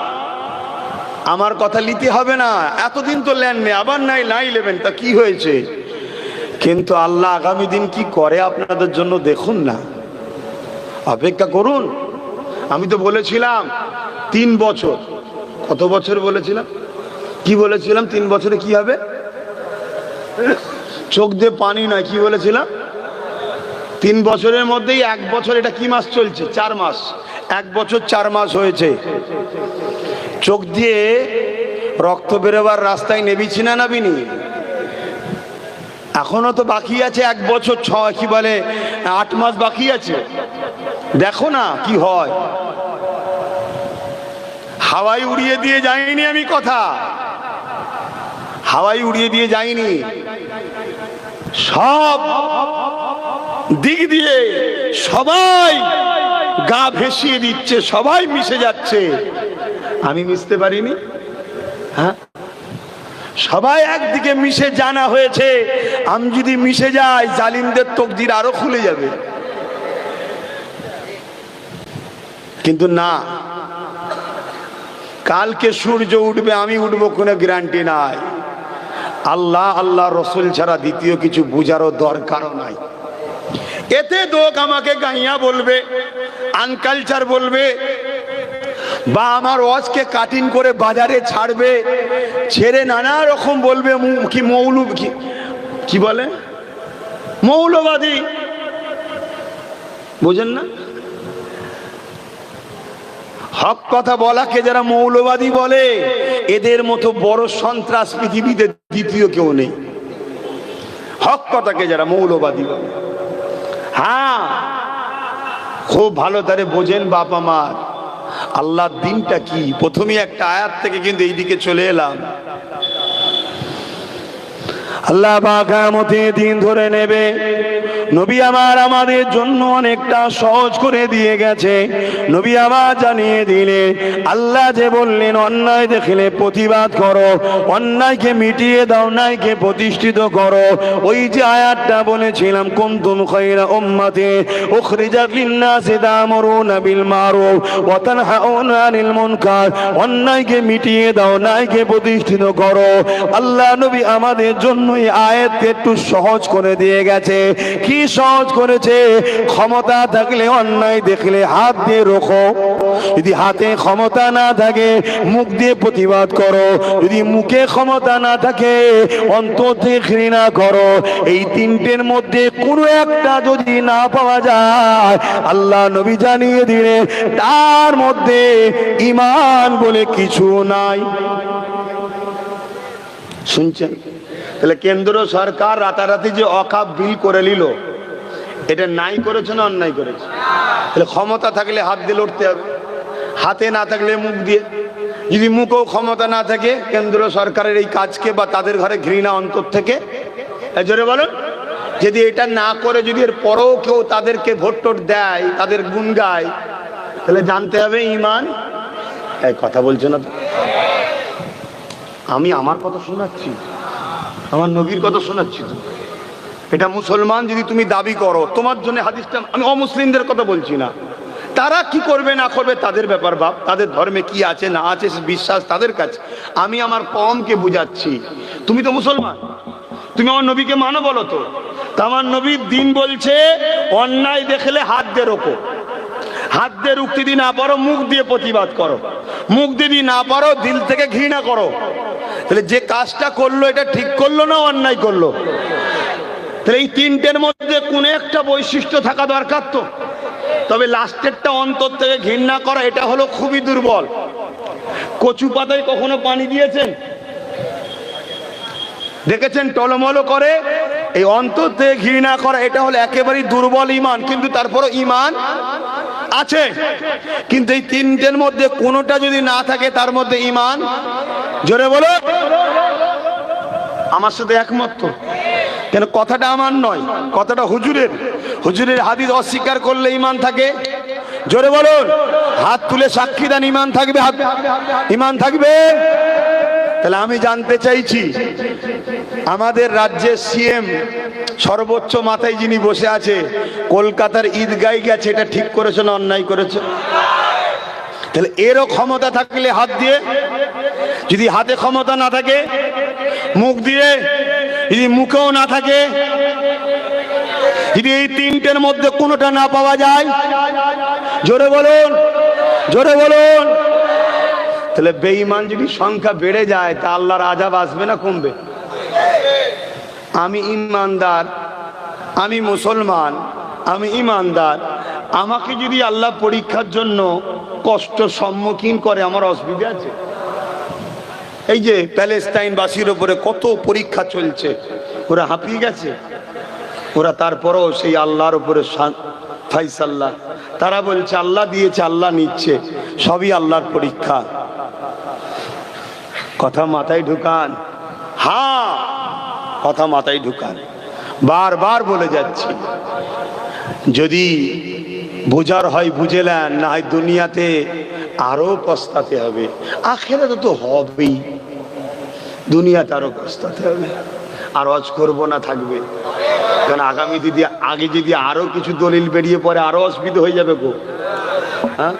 আমার কথা নিতে হবে না। এতদিন তো লেন নেই, আবার নাই নেবেন, তা কি হয়েছে? কিন্তু আল্লাহ আগামী দিন কি করে আপনাদের জন্য দেখুন না, অপেক্ষা করুন। আমি তো বলেছিলাম 3 বছর, কত বছর বলেছিলাম? কি বলেছিলাম? 3 বছরে কি হবে? চোখ দিয়ে পানি নয়, কি বলেছিলাম? 3 বছরের মধ্যেই 1 বছর, এটা কি মাস চলছে? 4 মাস। 1 বছর 4 মাস হয়েছে। চোখ দিয়ে রক্ত বেরোবার রাস্তায় নেবিছি না নাবিনি? এখনো তো বাকি আছে 1 বছর 8 মাস বাকি আছে। দেখো না কি হয়। হাওয়াই উড়িয়ে দিয়ে যাইনি আমি কথা, হাওয়াই উড়িয়ে দিয়ে যাইনি। সব দিক দিয়ে সবাই গা ভেসিয়ে দিচ্ছে, সবাই মিশে যাচ্ছে। আমি মিশতে পারিনি? হ্যাঁ, সবাই একদিকে মিশে জানা হয়েছে। আমি যদি মিশে যাই, জালিমদের তকদির আরো খুলে যাবে। কিন্তু না, কালকে সূর্য উঠবে, আমি উঠবো, কোনো গ্যারান্টি নাই। আল্লাহ আল্লাহ রসুল ছাড়া দ্বিতীয় কিছু বুঝারও দরকারও নাই। এতে লোক আমাকে গাইয়া বলবে, আনকালচার বলবে, বা আমার ওয়াজকে কাটিং করে বাজারে ছাড়বে, ছেড়ে নানা রকম বলবে কি মৌলবি, কি বলে মৌলবাদী, বুঝেন না? হক কথা বলাকে যারা মৌলবাদী বলে, এদের মতো বড় সন্ত্রাস পৃথিবীতে দ্বিতীয় কেউ নেই। হক কথাকে যারা মৌলবাদী বলে, হ্যাঁ খুব ভালো তারে বোঝেন বাপ আমার, আল্লাহর দিনটা কি। প্রথমে একটা আয়াত থেকে কিন্তু এইদিকে চলে এলাম। আল্লাহ পাক কিয়ামতের দিন ধরে নেবে, নবী আমার আমাদের জন্য অনেকটা সহজ করে দিয়ে গেছে। নবী আমার জানিয়ে দিলে, আল্লাহ যে বললেন অন্যায় দেখলে প্রতিবাদ করো, অন্যায়কে মিটিয়ে দাও, ন্যায়কে প্রতিষ্ঠিত করো। ওই যে আয়াতটা বলেছিলাম, কুনতুম খায়রা উম্মাতি উখরিজাত লিন-নাসি তা'মুরুনা বিল মারুফ ওয়া তানহাউনা আনিল মুনকার, অন্যায়কে মিটিয়ে দাও, ন্যায়কে প্রতিষ্ঠিত করো। আল্লাহ নবী আমাদের জন্য এই আয়াতকে একটু সহজ করে দিয়ে গেছে। কি সহজ করেছে? ক্ষমতা থাকলে অন্যায় দেখলে হাত দিয়ে রোখো, যদি হাতে ক্ষমতা না থাকে মুখ দিয়ে প্রতিবাদ করো, যদি মুখে ক্ষমতা না থাকে অন্তর থেকে ঘৃণা করো। এই তিনটের মধ্যে কোনো একটা যদি না পাওয়া যায়, আল্লাহ নবী জানিয়ে দিলেন তার মধ্যে ঈমান বলে কিছু নাই। শুনছেন? তাহলে কেন্দ্র সরকার রাতারাতি যে অকাপ বিল করে নিল, এটা নাই করেছে না অন্যায় করেছে? তাহলে ক্ষমতা থাকলে হাত দিয়ে লড়তে হবে, হাতে না থাকলে মুখ দিয়ে। যদি মুখেও ক্ষমতা না থাকে কেন্দ্র সরকারের এই কাজকে বা তাদের ঘরে ঘৃণা অন্তর থেকে, জোরে বলুন, যদি এটা না করে যদি এর পরেও কেউ তাদেরকে ভোট টোট দেয়, তাদের গুণ গায়, তাহলে জানতে হবে ঈমান। এই কথা বলছো না তো? আমি আমার কথা শোনাচ্ছি, আমার নবীর কথা শোনাচ্ছি তো। এটা মুসলমান যদি তুমি দাবি করো, তোমার জন্য হাদিসটা, আমি অমুসলিমদের কথা বলছি না, তারা কি করবে না করবে তাদের ব্যাপার বাপ, তাদের ধর্মে কি আছে না আছে বিশ্বাস তাদের কাছে। আমি আমার কওমকে বুঝাচ্ছি, তুমি তো মুসলমান, তুমি আমার নবীকে মানো বলো তো। আমার নবীর দিন বলছে অন্যায় দেখলে হাত দিয়ে রোকো, হাত দিয়ে রুখতে দি না পারো মুখ দিয়ে প্রতিবাদ করো, মুখ দিয়ে না পারো দিল থেকে ঘৃণা করো। তাহলে যে কাজটা করলো এটা ঠিক করলো না অন্যায় করলো? তাহলে এই তিনটের মধ্যে কোন একটা বৈশিষ্ট্য থাকা দরকার তো। তবে লাস্টেরটা অন্তর থেকে ঘৃণা করা, এটা হলো খুবই দুর্বল। কচু পাতায় কখনো পানি দিয়েছেন? দেখেছেন টলমলো করে? এই অন্তর থেকে ঘৃণা করা, এটা হলো একেবারেই দুর্বল ঈমান। কিন্তু তারপরও ঈমান আছে। কিন্তু এই তিনটের মধ্যে কোনোটা যদি না থাকে তার মধ্যে ঈমান, জোরে বলো, আমার সাথে একমত তো? কেন কথাটা আমার নয়, কথাটা হুজুরের। হুজুরের হাদিস অস্বীকার করলে ঈমান থাকে? জোরে বলুন, হাত তুলে সাক্ষী দেন ঈমান থাকবে, ঈমান থাকবে। তাহলে আমি জানতে চাইছি, আমাদের রাজ্যের সিএম সর্বোচ্চ মাথায় যিনি বসে আছে, কলকাতার ঈদগায় গেছে, এটা ঠিক করেছে না অন্যায় করেছে? তাহলে এরও ক্ষমতা থাকলে হাত দিয়ে, যদি হাতে ক্ষমতা না থাকে মুখ দিয়ে, যদি মুখেও না থাকে, যদি এই তিনটের মধ্যে কোনোটা না পাওয়া যায়, জোরে বলুন, জোরে বলুন, তাহলে বেঈমান যদি সংখ্যা বেড়ে যায় তা আল্লাহর আযাব আসবে না কমবে? আমি ইমানদার, আমি মুসলমান, আমি ইমানদার, আমাকে যদি আল্লাহ পরীক্ষার জন্য কষ্ট সম্মুখীন করে, আমার অসুবিধা আছে? এই যে প্যালেস্টাইনবাসীর উপরে কত পরীক্ষা চলছে, ওরা হাঁপিয়ে গেছে, ওরা তারপরও সেই আল্লাহর উপরে ফাইসাল্লাহ, তারা বলছে আল্লাহ দিয়েছে, আল্লাহ নিচ্ছে, সবই আল্লাহর পরীক্ষা। কথা মাথায় ঢুকান, হ্যাঁ কথা মাথায় ঢুকান, বারবার বলে যাচ্ছি। যদি বোঝার হয় বুঝে নেন, না হয় দুনিয়াতে আরো পস্তাতে হবে, আখিরাতে তো হবেই, দুনিয়াতে আরো পস্তাতে হবে। আর ওয়াজ করবো না থাকবে, কারণ আগামী যদি আগে যদি আরো কিছু দলিল বেরিয়ে পড়ে আরো অসুবিধা হয়ে যাবে গো। হ্যাঁ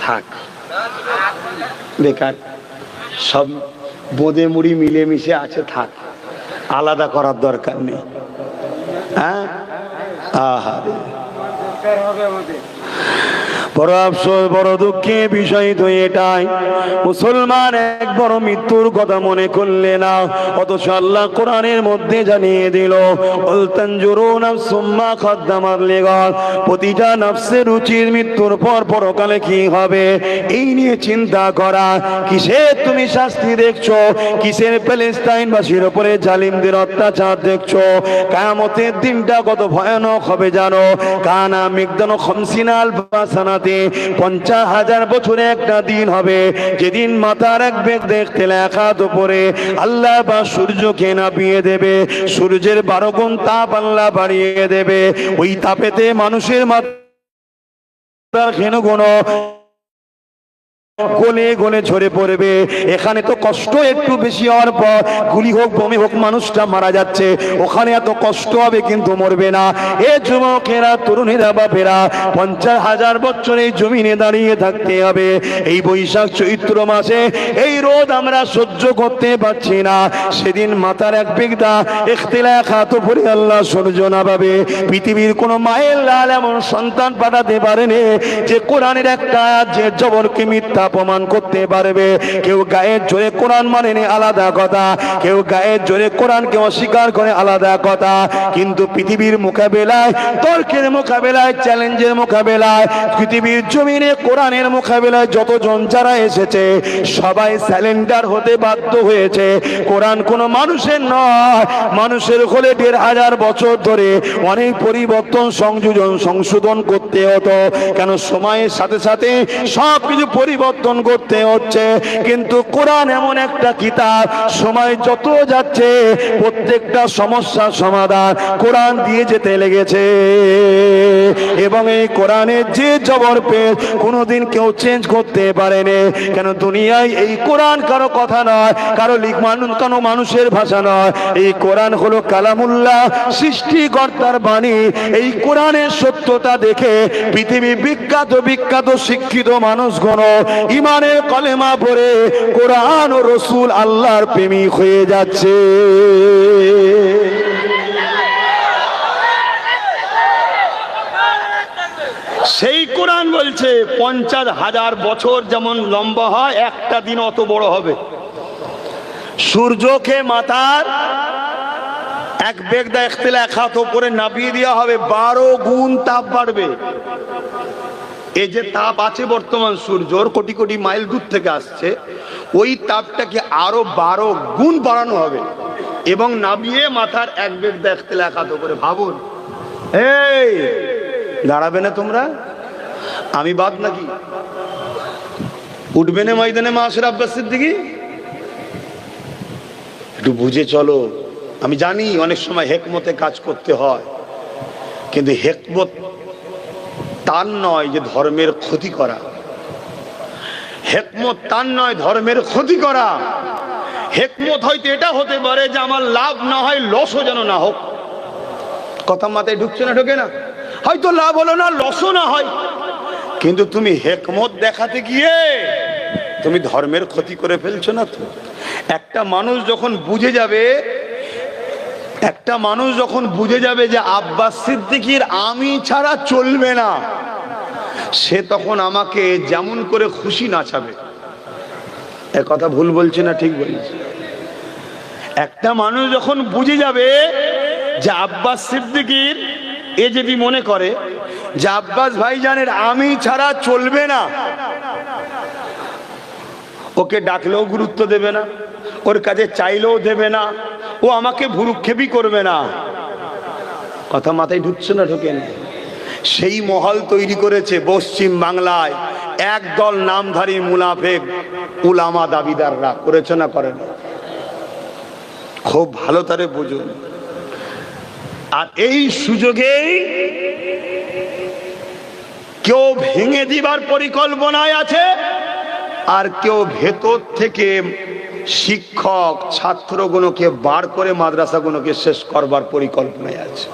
থাক, বেকার, সব বোঁদে মুড়ি মিলেমিশে আছে, থাক, আলাদা করার দরকার নেই। হ্যাঁ আহা, বড় আফসোস, বড় দুঃখের বিষয় তো এটাই, মুসলমান এক বড় মৃত্যুর কথা মনে করলে না, অথচ আল্লাহ কোরআনের মধ্যে জানিয়ে দিল প্রতিটা নফসের রুচির মৃত্যুর পর পরকালে কি হবে এই নিয়ে চিন্তা করা। কিসের তুমি শাস্তি দেখছো, কিসের প্যালেস্টাইনবাসীর উপরে জালিমদের অত্যাচার দেখছো? কিয়ামতের দিনটা কত ভয়ানক হবে জানো? কানা মিকদানু খামসিনা আলফা সানাতে, 50,000 বছরে একটা দিন হবে যেদিন মাথার এক বেগ দেখতে লেখাত উপরে আল্লাহ বা সূর্যকে নামিয়ে দেবে, সূর্যের 12 গুণ তাপ আল্লাহ বাড়িয়ে দেবে। ওই তাপেতে মানুষের মাথার ঘেনুগুণ গলে গলে ঝরে পড়বে। এখানে তো কষ্ট একটু বেশি হওয়ার পর গুলি হোক বমি হোক মানুষটা মারা যাচ্ছে, ওখানে এত কষ্ট হবে কিন্তু মরবে না। এ যুবকেরা, তরুণেরা, বাপেরা, 50,000 বছর এই জমিনে দাঁড়িয়ে থাকতে হবে। এই বৈশাখ চৈত্র মাসে এই রোদ আমরা সহ্য করতে পারছি না। সেদিন মাথার এক বেগদা ইখতিলাফাত পরে আল্লাহ সূর্য নামাবে। পৃথিবীর কোন মায়ের লাল এমন সন্তান পাঠাতে পারেনি যে কোরআনের একটা আয়াত যে জবরকে মিথ্যা প্রমাণ করতে পারবে। কেউ গায়ের জোরে কোরআন মানেনি, আলাদা কথা, কেউ গায়ের জোরে কোরআনকে অস্বীকার করে, আলাদা কথা। কিন্তু পৃথিবীর মোকাবেলায়, তর্কের মোকাবেলায়, চ্যালেঞ্জের মোকাবেলায়, পৃথিবীর জমিনে কোরআনের মোকাবেলায় যতজন যারা এসেছে সবাই স্যালেন্ডার হতে বাধ্য হয়েছে। কোরআন কোনো মানুষের নয়, মানুষের হলে 1,500 বছর ধরে অনেক পরিবর্তন, সংযোজন, সংশোধন করতে হতো। কেন সময়ের সাথে সাথে সব কিছু পরিবর্তন করতে হচ্ছে। কিন্তু কোরআন এমন একটা কিতাব, সময় যত যাচ্ছে প্রত্যেকটা সমস্যার সমাধান কোরআন দিয়ে যেতে লেগেছে। এবং এই কোরআনের যে জবর পেশ কোনোদিন কেউ চেঞ্জ করতে পারেনি। কেন দুনিয়ায় এই কোরআন কারো কথা নয়, কারো কোনো মানুষের ভাষা নয়। এই কোরআন হলো কালামুল্লাহ, সৃষ্টিকর্তার বাণী। এই কোরআনের সত্যতা দেখে পৃথিবী বিখ্যাত বিখ্যাত শিক্ষিত মানুষগণ ইমানের কলেমা পড়ে কোরআন ও রসুল আল্লাহর প্রেমিক হয়ে যাচ্ছে। সেই কোরআন বলছে 50,000 বছর যেমন লম্বা হয়, একটা দিন অত বড় হবে। সূর্যকে মাথার এক বেগদা ইখতিলাফাত উপরে নামিয়ে দেওয়া হবে, 12 গুণ তাপ বাড়বে। এই যে তাপ আছে বর্তমান সূর্যর কোটি কোটি মাইল দূর থেকে আসছে, ওই তাপটাকে আরো 12 গুণ বাড়ানো হবে এবং নামিয়ে মাথার এক বেগদা ইখতিলাফাত উপরে। ভাবুন, এই দাঁড়াবে না তোমরা? আমি বাদ নাকি? উঠবে না ময়দানে মাশার আব্বাস সিদ্দিকী? একটু বুঝে চলো। আমি জানি অনেক সময় হেকমতে কাজ করতে হয়, কিন্তু হেকমত তার নয় যে ধর্মের ক্ষতি করা। হেকমত তার নয় ধর্মের ক্ষতি করা। হেকমত হয়তো এটা হতে পারে যে আমার লাভ না হয়, লসও যেন না হোক। কথা মাথায় ঢুকছে না? ঢোকে না? হয়তো লাভ হলো না, লসও না হয়, কিন্তু তুমি হেকমত দেখাতে গিয়ে তুমি ধর্মের ক্ষতি করে ফেলছো না তো? একটা মানুষ যখন বুঝে যাবে যে আব্বাস সিদ্দিকীর আমি ছাড়া চলবে না, সে তখন আমাকে যেমন করে খুশি নাচাবে। এ কথা ভুল বলছে না ঠিক বলছে? একটা মানুষ যখন বুঝে যাবে যে আব্বাস সিদ্দিকীর, এ যদি মনে করে যে আব্বাস ভাইজানের আমি ছাড়া চলবে না, ওকে ডাকলেও গুরুত্ব দেবে না, ওর কাছে চাইলেও দেবে না, ও আমাকে ভুরুক্ষেপই করবে না। কথা মাথায় ঢুকছে না? ঢোকেন? সেই মহল তৈরি করেছে পশ্চিম বাংলায় একদল নামধারী মুনাফেক উলামা দাবিদাররা। করেছে না করেন? খুব ভালো তারে বুঝুন। আর এই সুযোগেই কেউ ভেঙে দিবার পরিকল্পনায় আছে, আর কেউ ভেতর থেকে শিক্ষক ছাত্রগুলোকে বার করে মাদ্রাসাগুলোকে শেষ করবার পরিকল্পনায় আছে।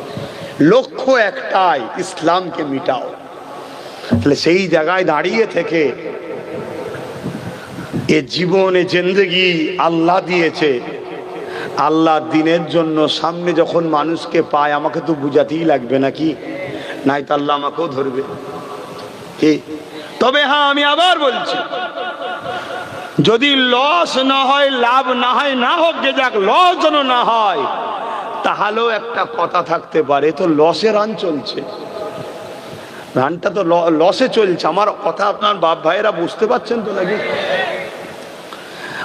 লক্ষ্য একটাই, ইসলামকে মিটাও। তাহলে সেই জায়গায় দাঁড়িয়ে থেকে এ জীবনে জিন্দেগি আল্লাহ দিয়েছে, আল্লাহ দিনের জন্য সামনে যখন মানুষকে পায়, আমাকে তো বুঝাতেই লাগবে নাকি, নাই তো আল্লাহ আমাকেও ধরবে কি? তবে হ্যাঁ, আমি আবার বলছি, যদি লস না হয়, লাভ না হয়, না হোক, যে যাক, লস যেন না হয়, তাহলেও একটা কথা থাকতে পারে, তো লসে রান চলছে, রানটা তো লসে চলছে। আমার কথা আপনার বাপ ভাইয়েরা বুঝতে পারছেন তো নাকি?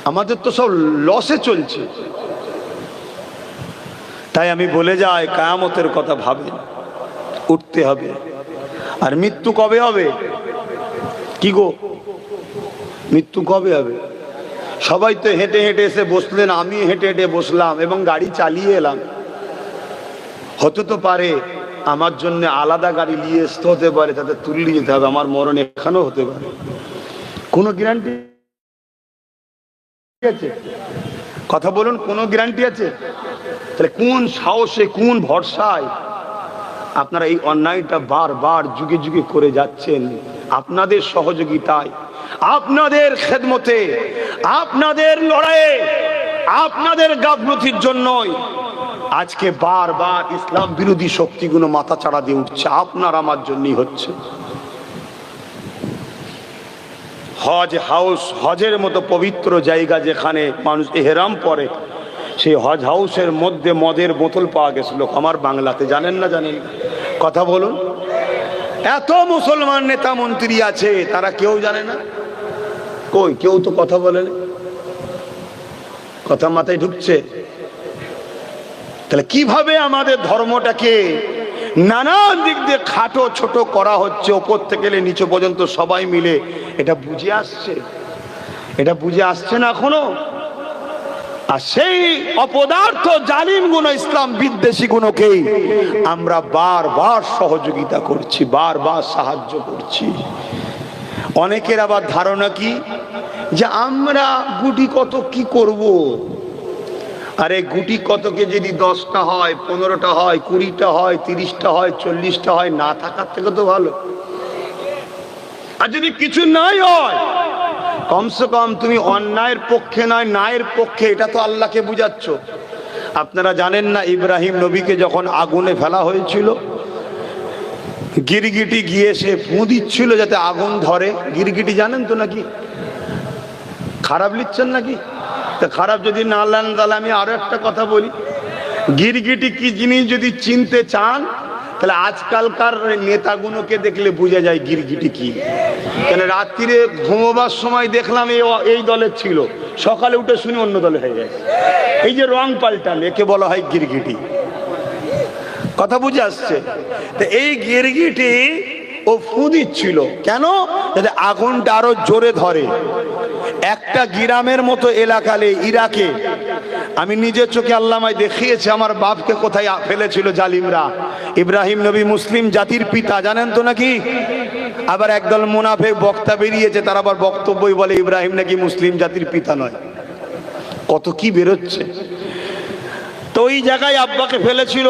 আমাদের তো সব লসে চলছে। তাই আমি বলে যাই, কিয়ামতের কথা ভাবেন, উঠতে হবে। আর মৃত্যু কবে হবে? কি গো, মৃত্যু কবে হবে? সবাই তো হেঁটে হেঁটে এসে বসলেন, আমি হেঁটে হেঁটে বসলাম এবং গাড়ি চালিয়ে এলাম। হতে তো পারে আমার জন্য আলাদা গাড়ি নিয়ে আসতে হতে পারে, তাতে তুলে যেতে হবে, আমার মরণ এখানেও হতে পারে, কোনো গ্যারান্টি আছে? কথা বলুন, কোনো গ্যারান্টি আছে? তাহলে কোন সাহসে, কোন ভরসায় আপনারা এই অন্যায়টা বারবার যুগে যুগে করে যাচ্ছেন? আপনাদের সহযোগিতায়, আপনাদের খেদমতে, আপনাদের লড়াইয়ে, আপনাদের গাফলতির জন্যই আজকে বারবার ইসলাম বিরোধী শক্তিগুলো মাথা চাড়া দিয়ে উঠছে। আপনার আমার জন্যই হচ্ছে। হজ হাউস, হজের মতো পবিত্র জায়গা যেখানে মানুষ এহরাম পরে, সেই হজ হাউসের মধ্যে মদের বোতল পাওয়া গেছিল আমার বাংলাতে, জানেন না? জানেন? কথা বলুন। এত মুসলমান নেতা মন্ত্রী আছে, তারা কেউ জানে না? কই, কেউ তো কথা বলে না। কথা মাথায় ঢুকছে? তাহলে কিভাবে আমাদের ধর্মটাকে নানান দিক দিয়ে খাটো ছোট করা হচ্ছে, ওপর থেকে নিচে পর্যন্ত সবাই মিলে, এটা বুঝে আসছে? এটা বুঝে আসছে না এখনো? আর সেই অপদার্থ জালিম গুণ, ইসলাম বিদ্বেষী গুণকেই আমরা বারবার সহযোগিতা করছি, বারবার সাহায্য করছি। অনেকের আবার ধারণা কি, যে আমরা গুটি কত কি করব? আরে গুটি কতকে যদি 10টা হয়, 15টা হয়, 20টা হয়, 30টা হয়, 40টা হয়, না থাকার থেকে তো ভালো। আর যদি কিছু নাই হয়, কমসে কম তুমি অন্যায়ের পক্ষে নয়, ন্যায়ের পক্ষে, এটা তো আল্লাহকে বুঝাচ্ছ। আপনারা জানেন না, ইব্রাহিম নবীকে যখন আগুনে ফেলা হয়েছিল, গিরগিটি গিয়ে সে ফু দিচ্ছিল যাতে আগুন ধরে। গিরগিটি জানেন তো নাকি? খারাপ লিখছেন নাকি? তা খারাপ যদি না নেন, তাহলে আমি আরো একটা কথা বলি। গিরগিটি কি জিনিস যদি চিনতে চান, তাহলে আজকালকার নেতাগুলোকে দেখলে বোঝা যায় গিরগিটি কি। কেন রাত্রিরে ঘুমোবার সময় দেখলাম এই দলের ছিল, সকালে উঠে শুনি অন্য দলে হয়ে যায়। এই যে রং পাল্টান, একে বলা হয় গিরগিটি। কথা বুঝে আসছে? তো এই গিরগিটি ও ফু দিচ্ছিল কেন? যাতে আগুনটা আরো জোরে ধরে। একটা গ্রামের মতো এলাকালে ইরাকে, আমি নিজের চোখে আল্লাহ আমায় দেখিয়েছে, আমার বাপকে কোথায় ফেলেছিল জালিমরা। ইব্রাহিম নবী মুসলিম জাতির পিতা, জানেন তো নাকি? আবার একদল মুনাফিক বক্তা বেরিয়েছে, তারা আবার বক্তব্যই বলে ইব্রাহিম নাকি মুসলিম জাতির পিতা নয়। কত কি বেরোচ্ছে। তো ওই জায়গায় আব্বাকে ফেলেছিল।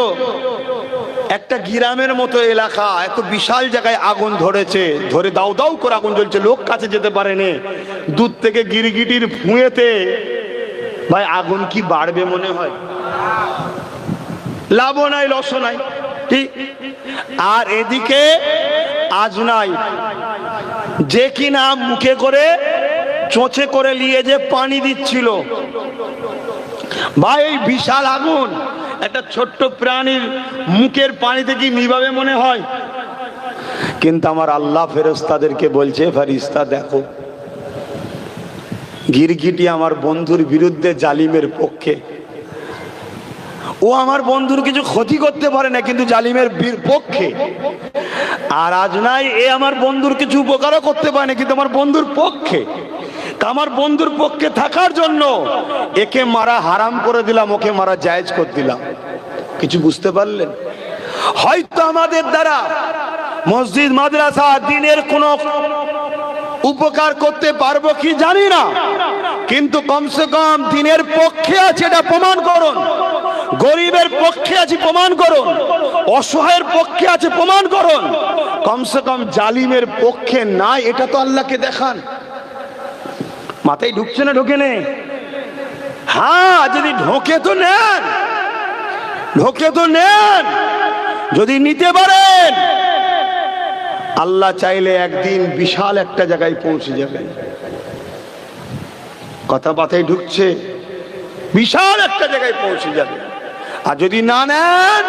একটা গ্রামের মতো এলাকা, এত বিশাল জায়গায় আগুন ধরেছে, ধরে দাউ দাউ করে আগুন জ্বলছে, লোক কাছে যেতে পারেনি। দূর থেকে গিরগিটির ফুঁয়েতে ভাই আগুন কি বাড়বে মনে হয়? লাভও নাই, লসও নাই, ঠিক। আর এদিকে আজ নাই, যে কিনা মুখে করে চোঁচে করে নিয়ে যে পানি দিচ্ছিল, ভাই এই বিশাল আগুন একটা ছোট্ট প্রাণীর মুখের পানিতে কি নিভাবে মনে হয়? কিন্তু আমার আল্লাহ ফেরেশতাদেরকে বলছে, ফেরেশতা দেখো, গিরগিটি আমার বন্ধুর বিরুদ্ধে, জালিমের পক্ষে। ও আমার বন্ধুর কিছু ক্ষতি করতে পারে না, কিন্তু জালিমের পক্ষে। আর আজ নাই, এ আমার বন্ধুর কিছু উপকারও করতে পারে না, কিন্তু আমার বন্ধুর পক্ষে। আমার বন্ধুর পক্ষে থাকার জন্য একে মারা হারাম করে দিলাম, ওকে মারা জায়েজ করে দিলাম। কিছু বুঝতে পারলেন? হয়তো আমাদের দ্বারা মসজিদ মাদ্রাসা দিনের কোনো উপকার করতে পারবো কি জানি না, কিন্তু কমসে কম দিনের পক্ষে আছে এটা প্রমাণ করুন। গরিবের পক্ষে আছে প্রমাণ করুন, অসহায়ের পক্ষে আছে প্রমাণ করুন। কমসে কম জালিমের পক্ষে নাই, এটা তো আল্লাহকে দেখান। মাথায় ঢুকছে না? ঢোকে নে? হ্যাঁ, যদি ঢোকে তো নেন, ঢোকে তো নেন, যদি নিতে পারেন আল্লাহ চাইলে একদিন বিশাল একটা জায়গায় পৌঁছে যাবেন। কথা বাতায় ঢুকছে? বিশাল একটা জায়গায় পৌঁছে যাবে। আর যদি না নেন,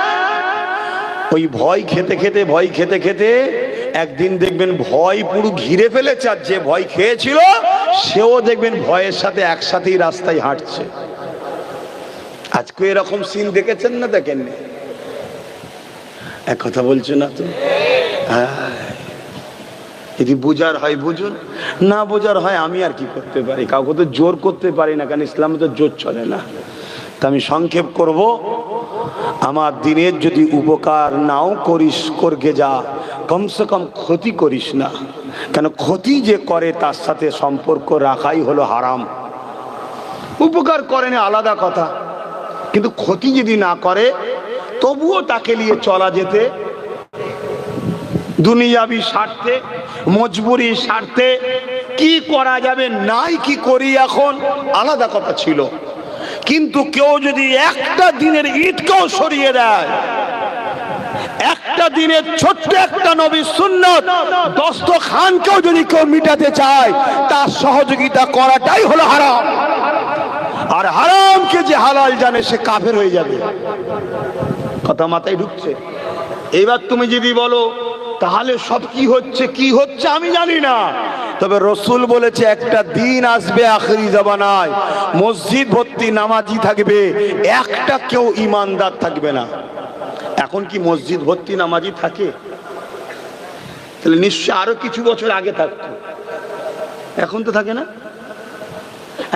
ওই ভয় খেতে খেতে ভয় খেতে খেতে একদিন দেখবেন ভয় পুরো ঘিরে ফেলেছে, আর যে ভয় খেয়েছিল সেও দেখবেন ভয়ের সাথে একসাথেই রাস্তায় হাঁটছে। আজকে এরকম সিন দেখেছেন না দেখেননি? এক কথা বলছো না তো? হ্যাঁ, যদি বোঝার হয় বুঝুন, না বোঝার হয় আমি আর কি করতে পারি? কাউকে তো জোর করতে পারি না, কারণ ইসলামে তো জোর চলে না। তা আমি সংক্ষেপ করব, আমার দিনের যদি উপকার নাও করিস করগে যা, কমসে কম ক্ষতি করিস না, কেন ক্ষতি যে করে তার সাথে সম্পর্ক রাখাই হলো হারাম। উপকার করে না আলাদা কথা, কিন্তু ক্ষতি যদি না করে তবুও তাকে নিয়ে চলা যেতে, দুনিয়াবি স্বার্থে, মজবুরি স্বার্থে কি করা যাবে, নাই কি করি এখন আলাদা কথা ছিল। কিন্তু কেউ যদি একটা দিনের ঈদকেও সরিয়ে দেয়, একটা দিনের ছোট্ট একটা নবীর সুন্নত দস্তখানকেও যদি কেউ মিটাতে চায়, তার সহযোগিতা করাটাই হলো হারাম। আর হারামকে যে হালাল জানে সে কাফের হয়ে যাবে। কথা মাথায় ঢুকছে? এইবার তুমি যদি বলো তাহলে সব কি হচ্ছে কি হচ্ছে আমি জানি না, তবে রসুল বলেছে একটা দিন আসবে আখেরি জামানায় মসজিদ ভর্তি নামাজি থাকবে, একটা কেউ ইমানদার থাকবে না। এখন কি মসজিদ ভর্তি নামাজি থাকে? তাহলে নিশ্চয় আরো কিছু বছর আগে থাকতো, এখন তো থাকে না।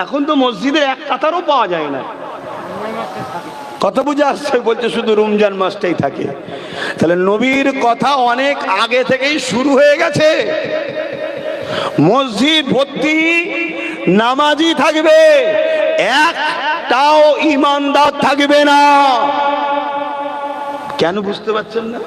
এখন তো মসজিদে এক কাতারও পাওয়া যায় না। কত বুঝে আসছে? বলছে শুধু রমজান মাসটাই থাকে। তাহলে নবীর কথা অনেক আগে থেকেই শুরু হয়ে গেছে। মসজিদ ভর্তি নামাজি থাকবে, একটাও ইমানদার থাকবে না। কেন বুঝতে পারছেন না?